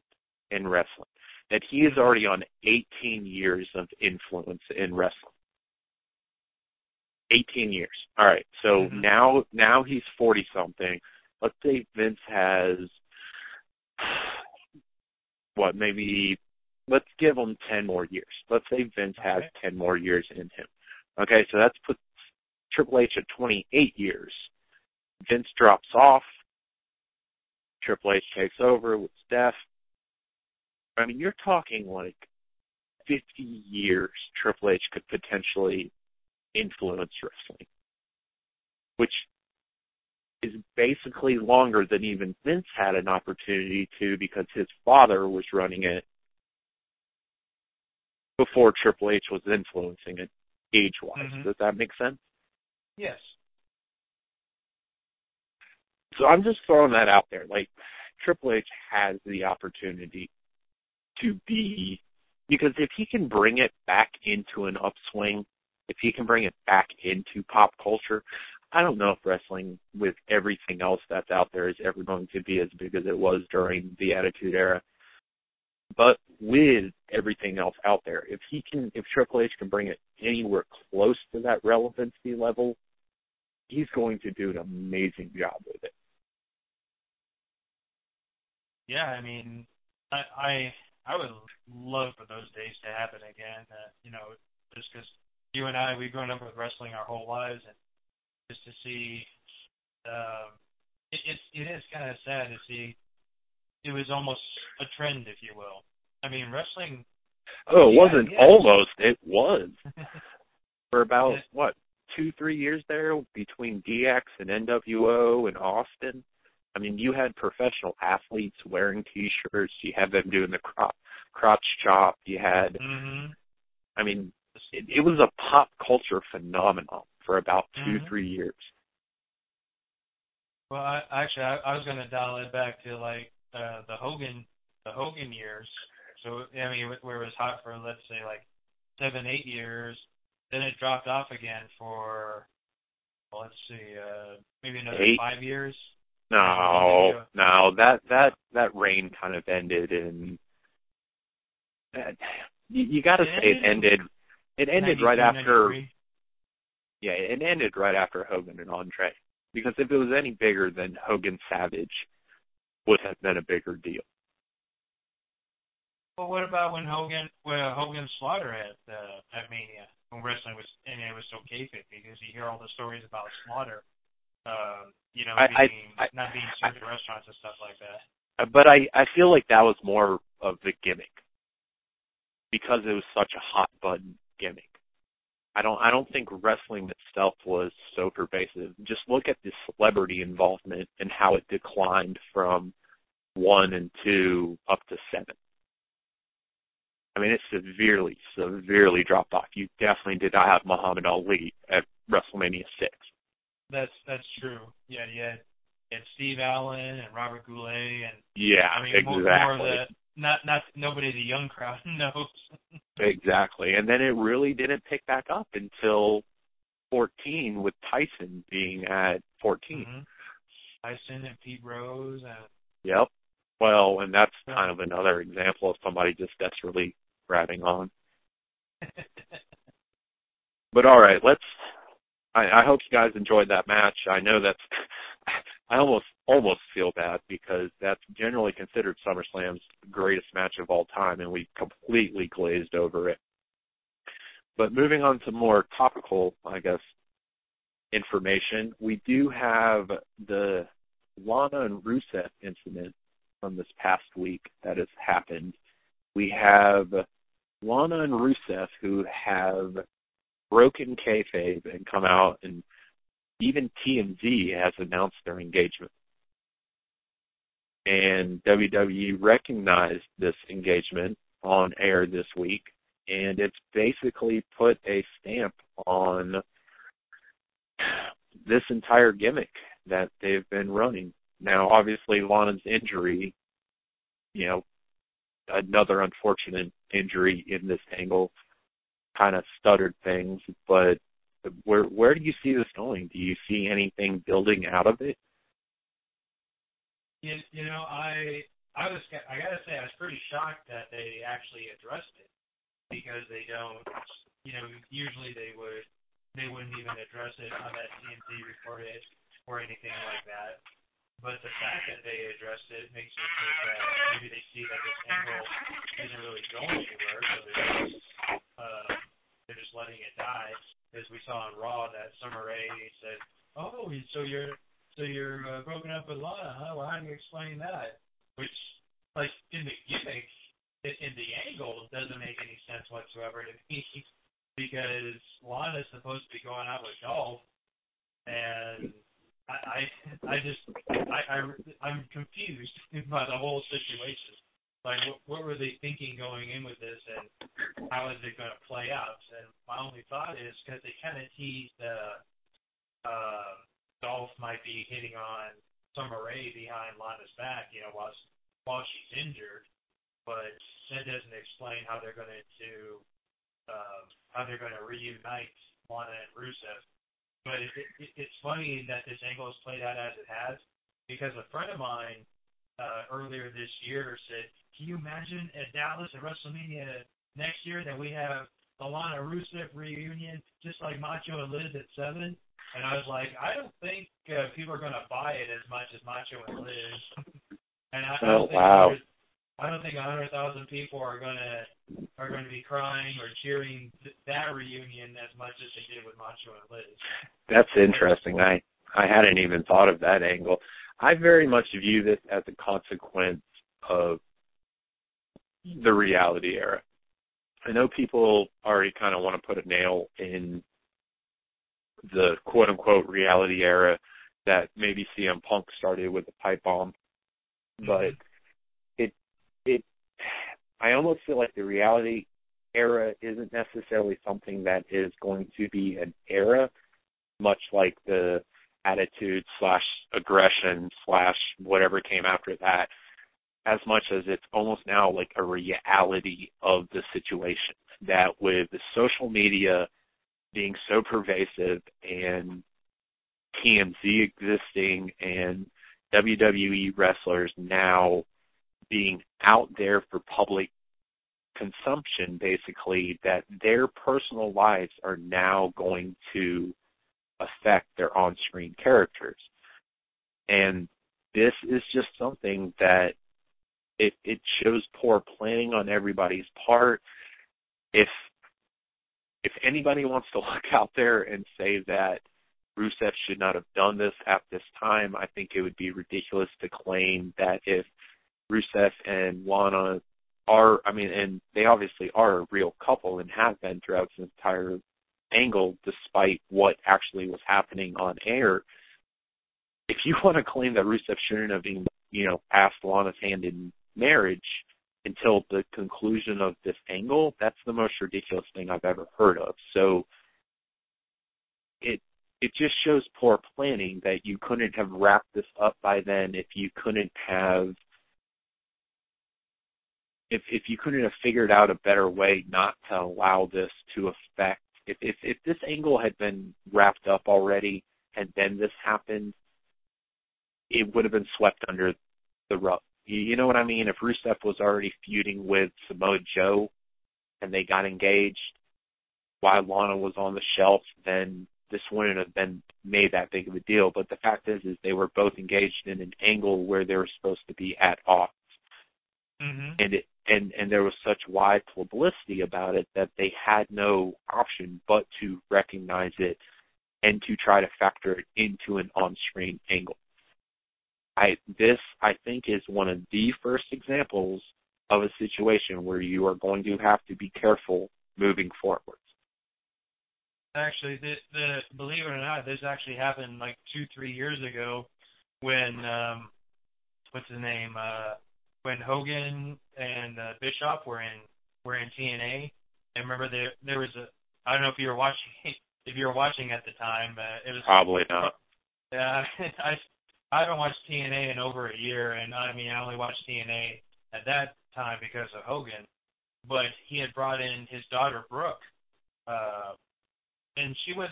in wrestling, that he is already on 18 years of influence in wrestling. 18 years. All right. So now he's 40-something. Let's say Vince has, maybe, let's give him 10 more years. Let's say Vince has 10 more years in him. Okay, so that puts Triple H at 28 years. Vince drops off. Triple H takes over with Steph. I mean, you're talking like 50 years Triple H could potentially influence wrestling, which is basically longer than even Vince had an opportunity to, because his father was running it before Triple H was influencing it age-wise. Does that make sense? Yes. So I'm just throwing that out there. Like, Triple H has the opportunity to be, because if he can bring it back into an upswing, if he can bring it back into pop culture, I don't know if wrestling with everything else that's out there is ever going to be as big as it was during the Attitude Era. But with everything else out there, if Triple H can bring it anywhere close to that relevancy level, he's going to do an amazing job with it. Yeah, I mean, I would love for those days to happen again. Just because you and I, we've grown up with wrestling our whole lives, and just to see, it is kind of sad to see. It was almost a trend, if you will. I mean, wrestling. Oh, it wasn't almost. It was. For about, 2-3 years there between DX and NWO and Austin. I mean, you had professional athletes wearing T-shirts. You had them doing the crotch chop. You had, I mean, it was a pop culture phenomenon for about 2-3 years. Well, I was going to dial it back to like the Hogan years. So I mean, where it was hot for, let's say, like 7-8 years, then it dropped off again for, let's see, maybe another 5 years. No, that reign kind of ended in. You got to say it ended. It ended right after. 93. Yeah, it ended right after Hogan and Andre. Because if it was any bigger, then Hogan Savage would have been a bigger deal. Well, what about when Hogan Slaughter at Mania, when wrestling was, and it was so kayfabe, because you hear all the stories about Slaughter, not being served at restaurants and stuff like that. But I feel like that was more of the gimmick, because it was such a hot button gimmick. I don't think wrestling itself was so pervasive. Just look at the celebrity involvement and how it declined from 1 and 2 up to 7. I mean, it severely dropped off. You definitely did not have Muhammad Ali at WrestleMania 6. That's true. Yeah, you had Steve Allen and Robert Goulet, and yeah, I mean exactly. more of the not nobody the young crowd knows. Exactly, and then it really didn't pick back up until 14 with Tyson being at 14. Mm-hmm. Tyson and Pete Rose. Yep. Well, and that's kind of another example of somebody just desperately grabbing on. But all right, I hope you guys enjoyed that match. I know I almost feel bad because that's generally considered SummerSlam's greatest match of all time, and we completely glazed over it. But moving on to more topical, I guess, information, we do have the Lana and Rusev incident from this past week that has happened. We have Lana and Rusev who have broken kayfabe and come out, and even TMZ has announced their engagement. And WWE recognized this engagement on air this week, and it's basically put a stamp on this entire gimmick that they've been running. Now, obviously, Lana's injury, another unfortunate injury in this angle, kind of stuttered things, but where do you see this going? Do you see anything building out of it? I gotta say I was pretty shocked that they actually addressed it, because they don't, usually they wouldn't even address it on that TMZ report or anything like that. But the fact that they addressed it makes me think that maybe they see that this angle isn't really going anywhere, so they're just letting it die. As we saw on Raw, that Summer Rae said, "Oh, so you're broken up with Lana, huh? Well, how do you explain that?" Which, like, in the gimmick, in the angle, doesn't make any sense whatsoever to me, because Lana's supposed to be going out with Dolph, and I'm confused by the whole situation. Like, what were they thinking going in with this, and how is it going to play out? And my only thought is, because they kind of teased Dolph might be hitting on Summer Rae behind Lana's back, while she's injured, but that doesn't explain how they're going to reunite Lana and Rusev. But it's funny that this angle is played out as it has, because a friend of mine earlier this year said, "Can you imagine at Dallas at WrestleMania next year that we have the Lana Rusev reunion just like Macho and Liz at 7?" And I was like, I don't think people are going to buy it as much as Macho and Liz. And I don't think 100,000 people are going to be crying or cheering that reunion as much as they did with Macho and Liz. That's interesting. I hadn't even thought of that angle. I very much view this as a consequence of the reality era. I know people already kind of want to put a nail in the quote-unquote reality era that maybe CM Punk started with the pipe bomb, but I almost feel like the reality era isn't necessarily something that is going to be an era, much like the attitude / aggression / whatever came after that, as much as it's almost now like a reality of the situation, that with the social media being so pervasive and TMZ existing and WWE wrestlers now being out there for public consumption, basically, that their personal lives are now going to affect their on-screen characters. And this is just something that it shows poor planning on everybody's part. If anybody wants to look out there and say that Rusev should not have done this at this time, I think it would be ridiculous to claim that if Rusev and Lana and they obviously are a real couple and have been throughout this entire angle, despite what actually was happening on air. If you want to claim that Rusev shouldn't have been, passed Lana's hand in marriage until the conclusion of this angle, that's the most ridiculous thing I've ever heard of. So it it just shows poor planning that you couldn't have wrapped this up by then if you couldn't have figured out a better way not to allow this to affect. If this angle had been wrapped up already and then this happened, it would have been swept under the rug. You know what I mean? If Rusev was already feuding with Samoa Joe and they got engaged while Lana was on the shelf, then this wouldn't have been made that big of a deal. But the fact is they were both engaged in an angle where they were supposed to be at odds. Mm-hmm. And there was such wide publicity about it that they had no option but to recognize it and to try to factor it into an on-screen angle. This, I think, is one of the first examples of a situation where you are going to have to be careful moving forward. Actually, believe it or not, this actually happened like 2-3 years ago when, what's his name, when Hogan and Bischoff were in TNA. And remember, there was I don't know if you were watching at the time. It was probably not. Yeah, I haven't watched TNA in over a year, and I only watched TNA at that time because of Hogan. But he had brought in his daughter Brooke, and she was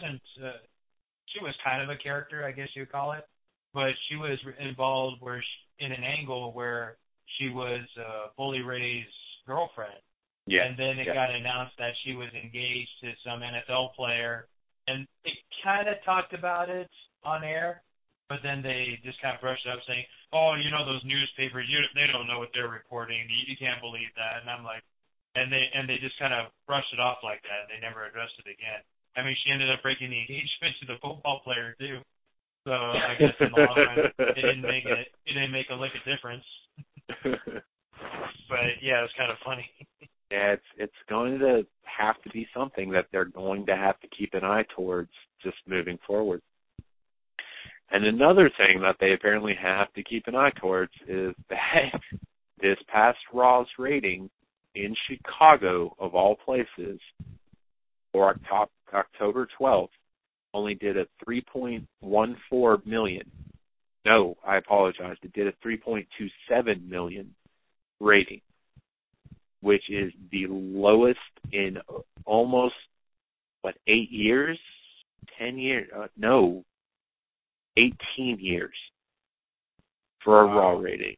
kind of a character, I guess you'd call it, but she was involved in an angle where she was Bully Ray's girlfriend. Yeah. And then it got announced that she was engaged to some NFL player, and it kind of talked about it on air, but then they just kind of brushed it up saying, oh, those newspapers, they don't know what they're reporting. You can't believe that. And I'm like, and they just kind of brushed it off like that. They never addressed it again. She ended up breaking the engagement to the football player too. So I guess in the long run, it didn't make a lick of difference. But yeah, it was kind of funny. Yeah, it's going to have to be something that they're going to have to keep an eye towards just moving forward. And another thing that they apparently have to keep an eye towards is that this past Raw's rating in Chicago, of all places, for October 12th, only did a 3.14 million. No, I apologize. It did a 3.27 million rating, which is the lowest in almost, 8 years? 10 years? 18 years for a Raw rating.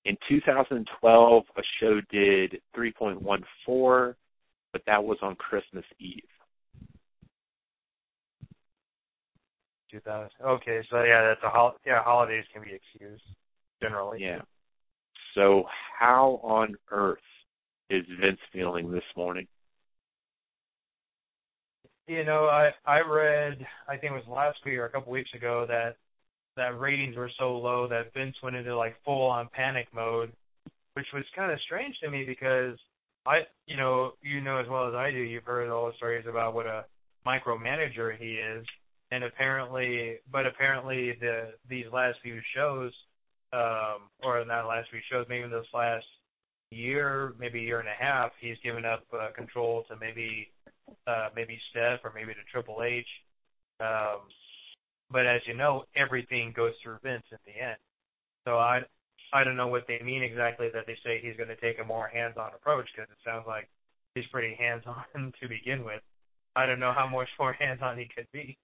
In 2012, a show did 3.14, but that was on Christmas Eve. 2000. Okay, so yeah, holidays can be excused generally. Yeah. So how on earth is Vince feeling this morning? I read, I think it was last week or a couple weeks ago, that ratings were so low that Vince went into like full on panic mode, which was kind of strange to me because you know as well as I do, you've heard all the stories about what a micromanager he is, and apparently these last few shows, or not last few shows, maybe this last year, maybe year and a half, he's given up control to maybe Steph or maybe to Triple H. But as you know, everything goes through Vince in the end. So I don't know what they mean exactly that they say he's going to take a more hands-on approach, because it sounds like he's pretty hands-on to begin with. I don't know how much more hands-on he could be.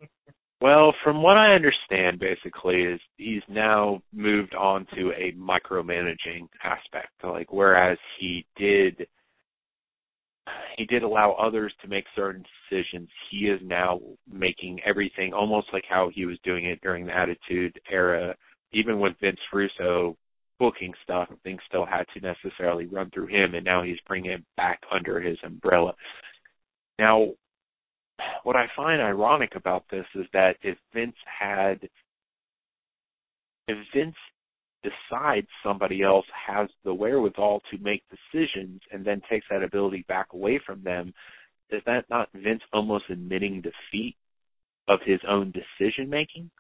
Well, from what I understand, basically, is he's now moved on to a micromanaging aspect. Like, whereas he did allow others to make certain decisions, he is now making everything almost like how he was doing it during the Attitude Era. Even with Vince Russo booking stuff, things still had to necessarily run through him, and now he's bringing it back under his umbrella. Now, what I find ironic about this is that if Vince decides somebody else has the wherewithal to make decisions and then takes that ability back away from them, is that not Vince almost admitting defeat of his own decision-making?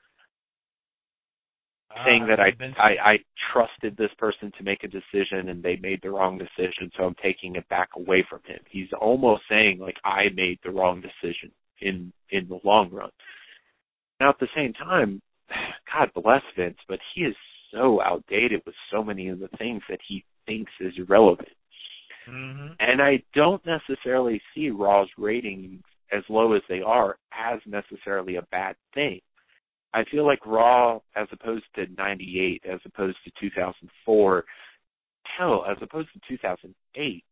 Saying that I trusted this person to make a decision and they made the wrong decision, so I'm taking it back away from him. He's almost saying, like, I made the wrong decision. in the long run. Now, at the same time, God bless Vince, but he is so outdated with so many of the things that he thinks is relevant. Mm-hmm. And I don't necessarily see Raw's ratings as low as they are as necessarily a bad thing. I feel like Raw, as opposed to 98, as opposed to 2004, hell, as opposed to 2008,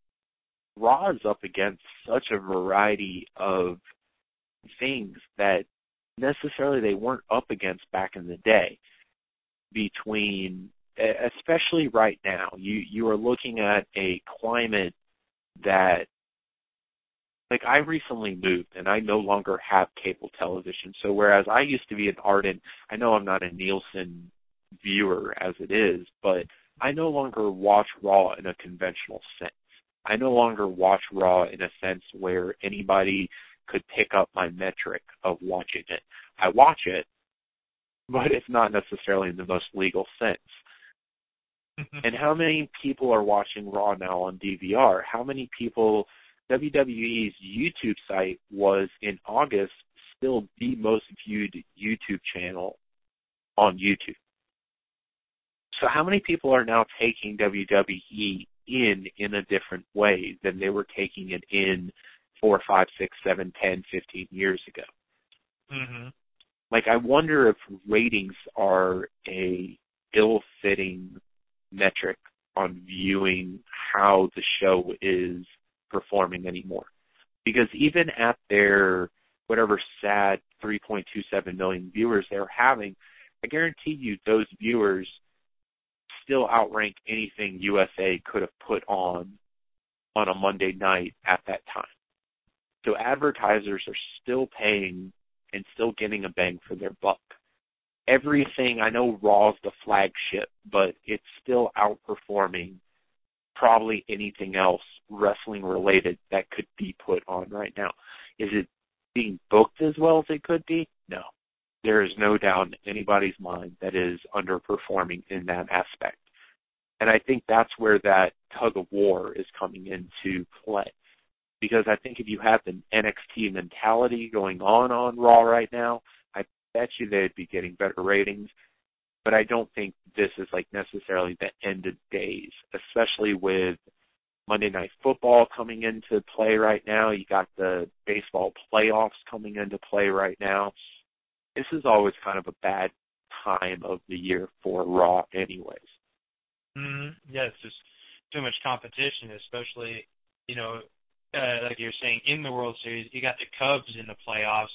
Raw is up against such a variety of things that necessarily they weren't up against back in the day. Between, especially right now, you are looking at a climate that, like, I recently moved and I no longer have cable television. So whereas I used to be an ardent, I know I'm not a Nielsen viewer as it is, but I no longer watch Raw in a conventional sense. I no longer watch Raw in a sense where anybody could pick up my metric of watching it. I watch it, but it's not necessarily in the most legal sense. And how many people are watching Raw now on DVR? How many people, WWE's YouTube site was in August still the most viewed YouTube channel on YouTube. So how many people are now taking WWE in a different way than they were taking it in 4, 5, 6, 7, 10, 15 years ago? Mm-hmm. Like, I wonder if ratings are a ill-fitting metric on viewing how the show is performing anymore. Because even at their, whatever sad 3.27 million viewers they're having, I guarantee you those viewers still outrank anything USA could have put on a Monday night at that time. So advertisers are still paying and still getting a bang for their buck. Everything, I know Raw's the flagship, but it's still outperforming probably anything else wrestling related that could be put on right now. Is it being booked as well as it could be? No. There is no doubt in anybody's mind that is underperforming in that aspect. And I think that's where that tug of war is coming into play. Because I think if you have the NXT mentality going on Raw right now, I bet you they'd be getting better ratings. But I don't think this is like necessarily the end of days, especially with Monday Night Football coming into play right now. You got the baseball playoffs coming into play right now. This is always kind of a bad time of the year for Raw anyways. Mm-hmm. Yeah, it's just too much competition, especially, like you're saying, in the World Series, you got the Cubs in the playoffs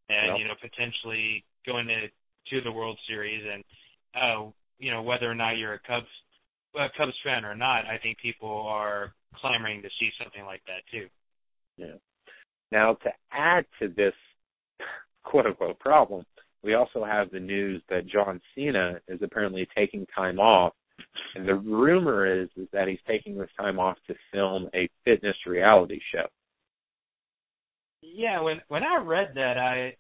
and, potentially going to the World Series. And, whether or not you're a Cubs fan or not, I think people are clamoring to see something like that too. Yeah. Now, to add to this quote-unquote problem, we also have the news that John Cena is apparently taking time off. And the rumor is that he's taking this time off to film a fitness reality show. Yeah, when I read that, I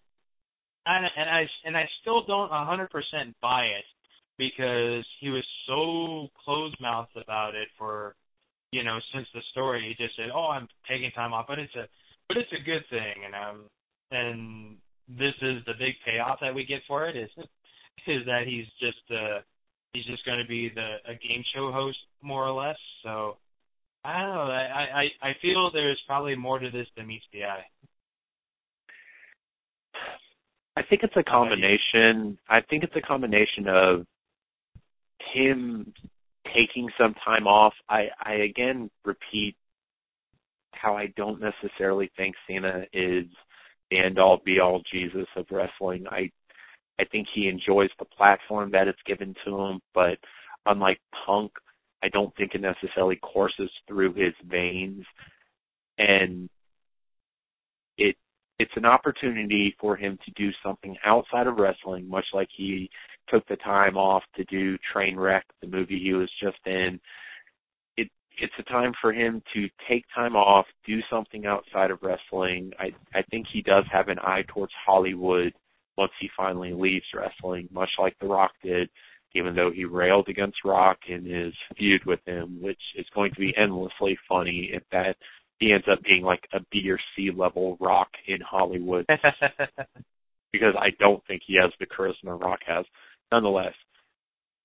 still don't 100% buy it, because he was so closed-mouthed about it for, since the story. He just said, "Oh, I'm taking time off, but it's a good thing," and this is the big payoff that we get for it is that he's just going to be a game show host, more or less. So I don't know. I feel there's probably more to this than meets the eye. I think it's a combination. I think it's a combination of him taking some time off. I again repeat how I don't necessarily think Cena is the end-all, be-all Jesus of wrestling. I think he enjoys the platform that it's given to him, but unlike Punk, I don't think it necessarily courses through his veins. And it's an opportunity for him to do something outside of wrestling, much like he took the time off to do Trainwreck, the movie he was just in. It's a time for him to take time off, do something outside of wrestling. I think he does have an eye towards Hollywood once he finally leaves wrestling, much like The Rock did, even though he railed against Rock in his feud with him, which is going to be endlessly funny if that he ends up being like a B or C level Rock in Hollywood because I don't think he has the charisma Rock has. Nonetheless,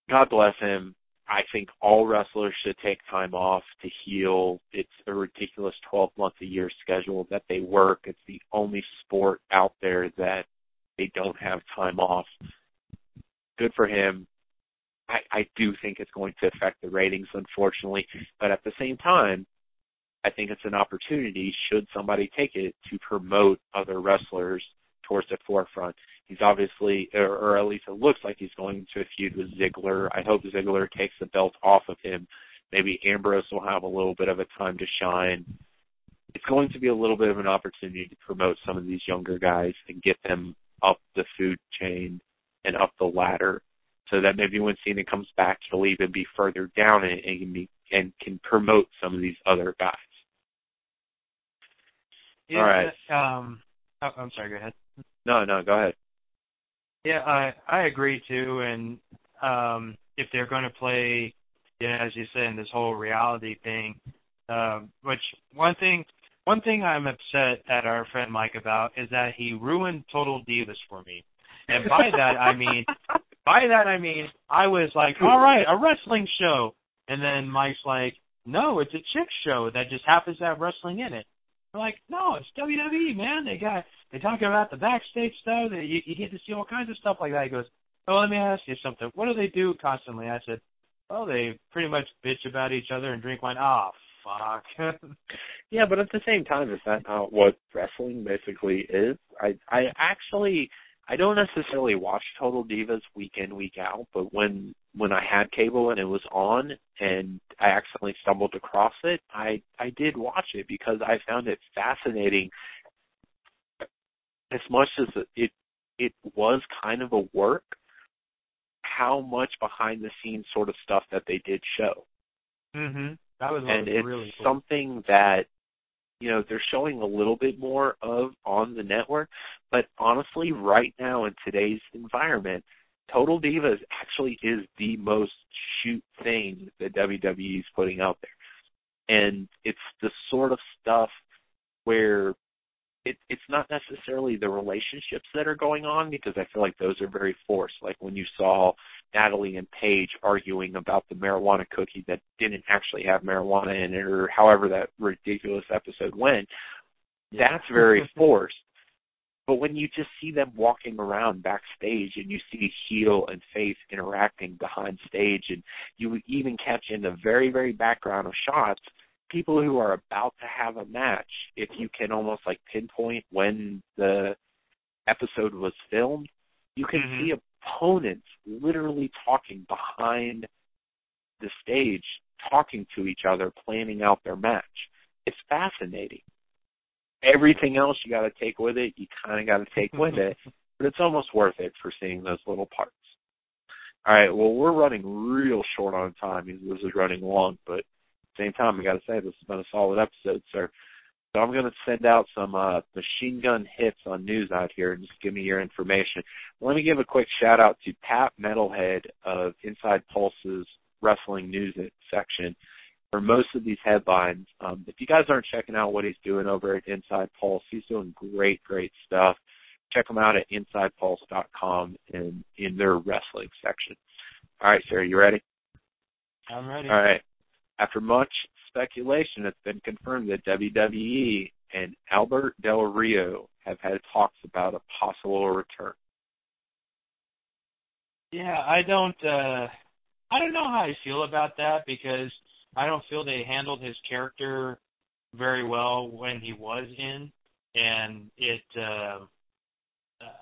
God bless him. I think all wrestlers should take time off to heal. It's a ridiculous 12-month-a-year schedule that they work. It's the only sport out there that they don't have time off. Good for him. I do think it's going to affect the ratings, unfortunately. But at the same time, I think it's an opportunity, should somebody take it, to promote other wrestlers towards the forefront. He's obviously, or at least it looks like he's going to a feud with Ziggler. I hope Ziggler takes the belt off of him. Maybe Ambrose will have a little bit of a time to shine. It's going to be a little bit of an opportunity to promote some of these younger guys and get them up the food chain and up the ladder, so that maybe when Cena comes back, he'll even be further down and can promote some of these other guys. Yeah, all right. I'm sorry, go ahead. No, go ahead. Yeah, I agree too. And if they're going to play, as you said, in this whole reality thing, which one thing I'm upset at our friend Mike about is that he ruined Total Divas for me. And by that I mean I was like, all right, a wrestling show, and then Mike's like, no, it's a chick show that just happens to have wrestling in it. I'm like, no, it's WWE, man. They talk about the backstage stuff. You get to see all kinds of stuff like that. He goes, oh, let me ask you something. What do they do constantly? I said, well, they pretty much bitch about each other and drink wine. Oh, fuck. Yeah, but at the same time, is that not what wrestling basically is? I don't necessarily watch Total Divas week in, week out, but when I had cable and it was on and I accidentally stumbled across it, I did watch it because I found it fascinating. As much as it was kind of a work, how much behind the scenes sort of stuff that they did show. Mhm. That was and it's really cool. Something that they're showing a little bit more of on the network, but honestly, right now in today's environment, Total Divas actually is the most shoot thing that WWE is putting out there. And it's the sort of stuff where it's not necessarily the relationships that are going on, because I feel like those are very forced. Like when you saw Natalie and Paige arguing about the marijuana cookie that didn't actually have marijuana in it, or however that ridiculous episode went, that's very forced. But when you just see them walking around backstage and you see heel and face interacting behind stage, and you even catch in the very, very background of shots people who are about to have a match, if you can almost like pinpoint when the episode was filmed, you can see opponents literally talking behind the stage, talking to each other, planning out their match. It's fascinating. Everything else you got to take with it, you kind of got to take with it, but it's almost worth it for seeing those little parts. All right, well, we're running real short on time. This is running long, but at the same time, I got to say, this has been a solid episode, sir. So I'm going to send out some machine gun hits on news out here and just give me your information. Let me give a quick shout-out to Pat Metalhead of Inside Pulse's Wrestling News section for most of these headlines. If you guys aren't checking out what he's doing over at Inside Pulse, he's doing great, great stuff. Check him out at InsidePulse.com and in their wrestling section. All right, sir, you ready? I'm ready. All right. After much speculation, it's been confirmed that WWE and Albert Del Rio have had talks about a possible return. Yeah, I don't know how I feel about that, because I don't feel they handled his character very well when he was in, and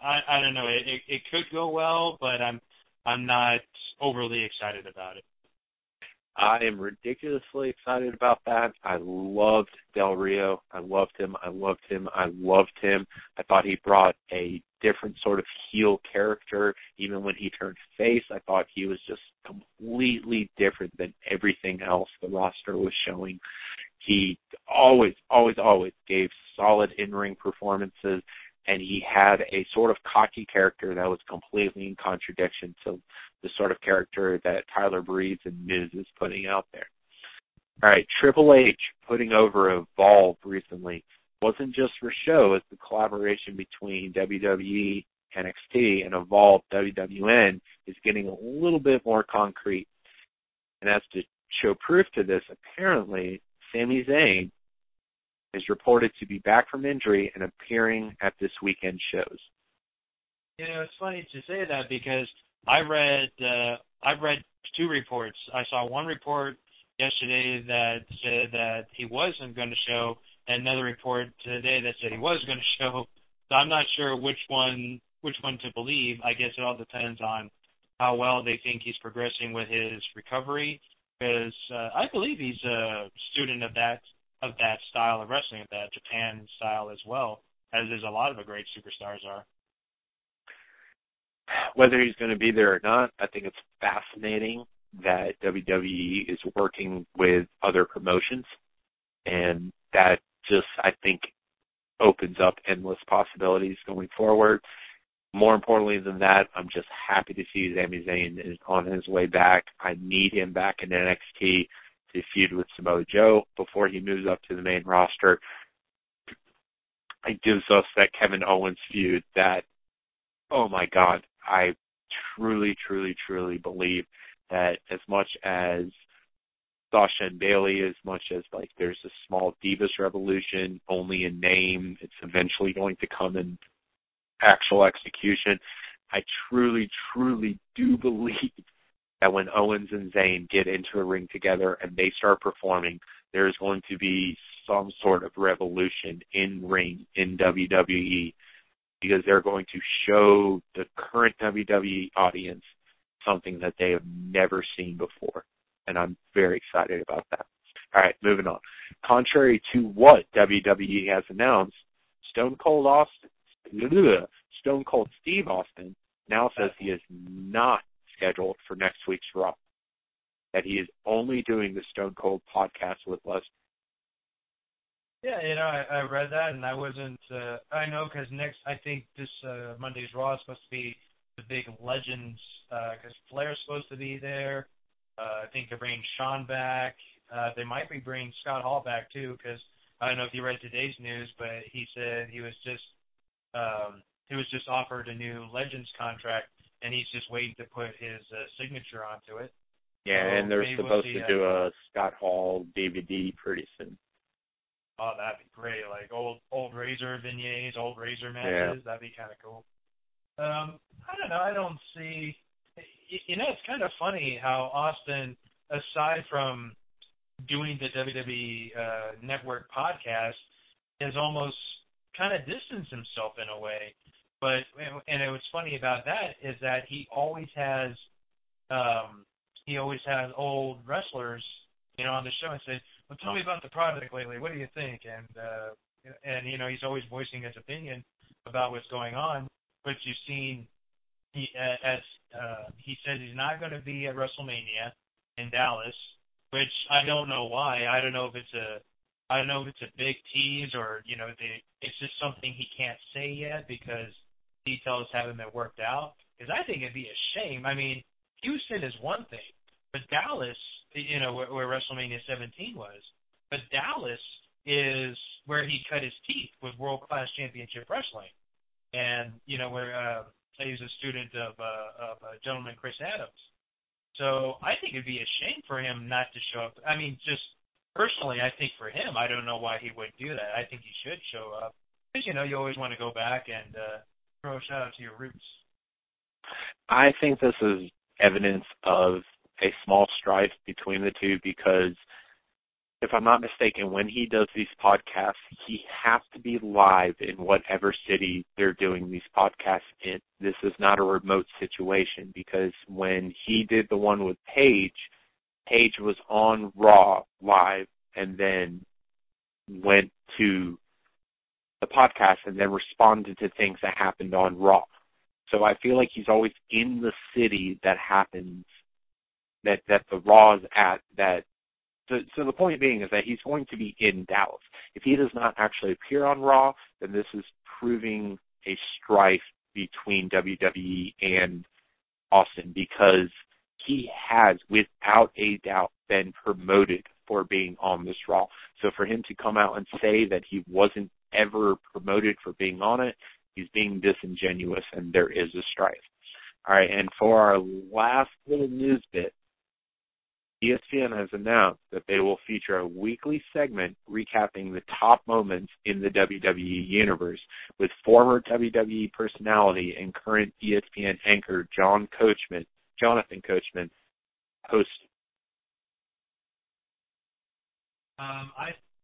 I don't know. It could go well, but I'm not overly excited about it. I am ridiculously excited about that. I loved Del Rio. I loved him. I thought he brought a different sort of heel character. Even when he turned face, I thought he was just completely different than everything else the roster was showing. He always gave solid in-ring performances, and he had a sort of cocky character that was completely in contradiction to the sort of character that Tyler Breeze and Miz is putting out there. All right, Triple H putting over Evolve recently wasn't just for show. It's the collaboration between WWE, NXT, and Evolve WWN is getting a little bit more concrete. And as to show proof to this, apparently Sami Zayn is reported to be back from injury and appearing at this weekend shows. You know, it's funny to say that because I've read two reports. I saw one report yesterday that said that he wasn't going to show, and another report today that said he was going to show. So I'm not sure which one to believe. I guess it all depends on how well they think he's progressing with his recovery. Because I believe he's a student of that style of wrestling, of that Japan style as well, as is a lot of the great superstars are. Whether he's going to be there or not, I think it's fascinating that WWE is working with other promotions, and that just, I think, opens up endless possibilities going forward. More importantly than that, I'm just happy to see Sami Zayn is on his way back. I need him back in NXT to feud with Samoa Joe before he moves up to the main roster. It gives us that Kevin Owens feud that, oh my God, I truly, truly, truly believe that as much as Sasha and Bayley, as much as like there's a small Divas revolution only in name, it's eventually going to come in actual execution. I truly, truly do believe that when Owens and Zayn get into a ring together and they start performing, there's going to be some sort of revolution in ring in WWE, because they're going to show the current WWE audience something that they have never seen before. And I'm very excited about that. All right, moving on. Contrary to what WWE has announced, Stone Cold Steve Austin now says he is not scheduled for next week's Raw, that he is only doing the Stone Cold podcast with Lesnar. Yeah, you know, I read that, and I wasn't, I know because I think this Monday's Raw is supposed to be the big Legends, because Flair's supposed to be there. I think they're bringing Shawn back. They might be bringing Scott Hall back, too, because I don't know if you read today's news, but he said he was just offered a new Legends contract, and he's just waiting to put his signature onto it. Yeah, so and they're supposed to do a Scott Hall DVD pretty soon. Oh, that'd be great. Like old Razor vignettes, old Razor matches. Yeah. That'd be kind of cool. I don't know. I don't see. You know, it's kind of funny how Austin, aside from doing the WWE Network podcast, has almost kind of distanced himself in a way. But and what's funny about that is that he always has old wrestlers, you know, on the show and say, "Well, tell me about the product lately. What do you think?" And you know, he's always voicing his opinion about what's going on. But you've seen he says he's not going to be at WrestleMania in Dallas, which I don't know why. I don't know if it's a big tease or, you know, it's just something he can't say yet because details haven't been worked out. Because I think it'd be a shame. I mean, Houston is one thing, but Dallas, you know, where WrestleMania 17 was, but Dallas is where he cut his teeth with world-class championship wrestling. And, you know, where he was a student of a gentleman, Chris Adams. So I think it'd be a shame for him not to show up. I mean, just personally, I think for him, I don't know why he wouldn't do that. I think he should show up. Because, you know, you always want to go back and throw a shout out to your roots. I think this is evidence of a small strife between the two because, if I'm not mistaken, when he does these podcasts, he has to be live in whatever city they're doing these podcasts in. This is not a remote situation because when he did the one with Paige was on Raw live and then went to the podcast and then responded to things that happened on Raw. So I feel like he's always in the city that happens, that the Raw is at, that. So the point being is that he's going to be in Dallas. If he does not actually appear on Raw, then this is proving a strife between WWE and Austin because he has, without a doubt, been promoted for being on this Raw. So for him to come out and say that he wasn't ever promoted for being on it, he's being disingenuous, and there is a strife. All right, and for our last little news bit, ESPN has announced that they will feature a weekly segment recapping the top moments in the WWE universe with former WWE personality and current ESPN anchor Jonathan Coachman hosting.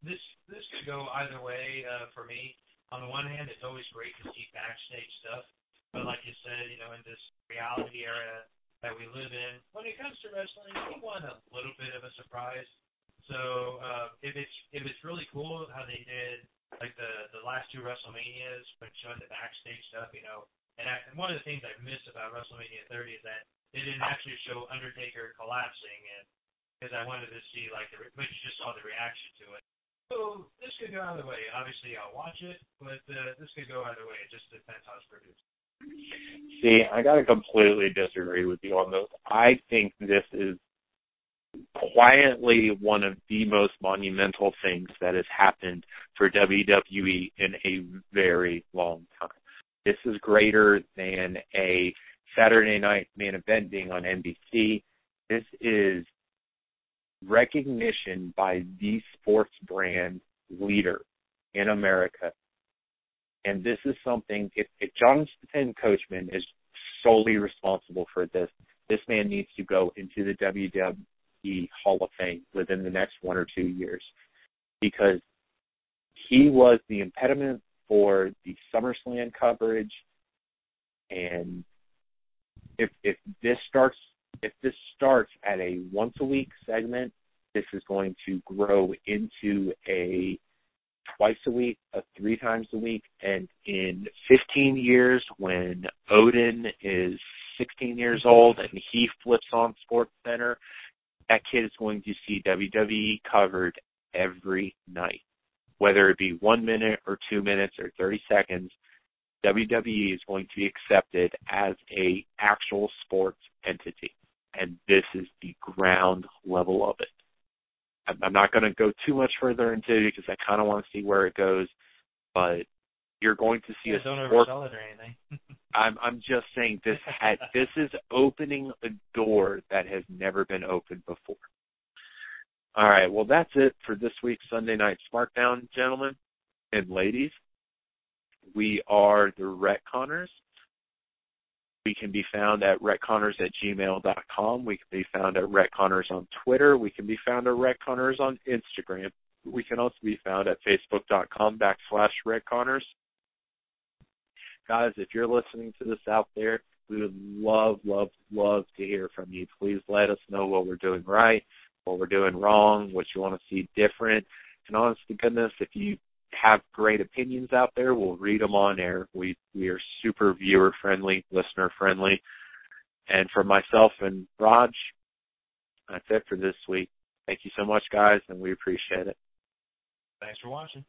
This could go either way for me. On the one hand, it's always great to see backstage stuff, but like you said, in this reality era that we live in, when it comes to wrestling, we want a little bit of a surprise. So if it's really cool how they did like the last two WrestleManias when showing the backstage stuff, and one of the things I miss about WrestleMania 30 is that they didn't actually show Undertaker collapsing, and because I wanted to see but you just saw the reaction to it. So this could go either way. Obviously, I'll watch it, but this could go either way. It just depends how it's produced. See, I got to completely disagree with you on this. I think this is quietly one of the most monumental things that has happened for WWE in a very long time. This is greater than a Saturday night main event being on NBC. This is recognition by the sports brand leader in America. And this is something, if Jonathan Coachman is solely responsible for this man needs to go into the WWE Hall of Fame within the next 1 or 2 years, because he was the impediment for the SummerSlam coverage. And if this starts at a once a week segment, this is going to grow into a twice a week, 3 times a week, and in 15 years, when Odin is 16 years old and he flips on SportsCenter, that kid is going to see WWE covered every night, whether it be 1 minute or 2 minutes or 30 seconds. WWE is going to be accepted as a actual sports entity, and this is the ground level of it. I'm not going to go too much further into it because I kind of want to see where it goes, but you're going to see don't oversell it or anything. I'm just saying this is opening a door that has never been opened before. All right, well, that's it for this week's Sunday Night SmackDown, gentlemen and ladies. We are the RetConners. We can be found at retconners@gmail.com. We can be found at RetConners on Twitter. We can be found at RetConners on Instagram. We can also be found at facebook.com/RetConners. Guys, if you're listening to this out there, we would love, love, love to hear from you. Please let us know what we're doing right, what we're doing wrong, what you want to see different. And honest to goodness, if you have great opinions out there, we'll read them on air. We are super viewer-friendly, listener-friendly. And for myself and Raj, that's it for this week. Thank you so much, guys, and we appreciate it. Thanks for watching.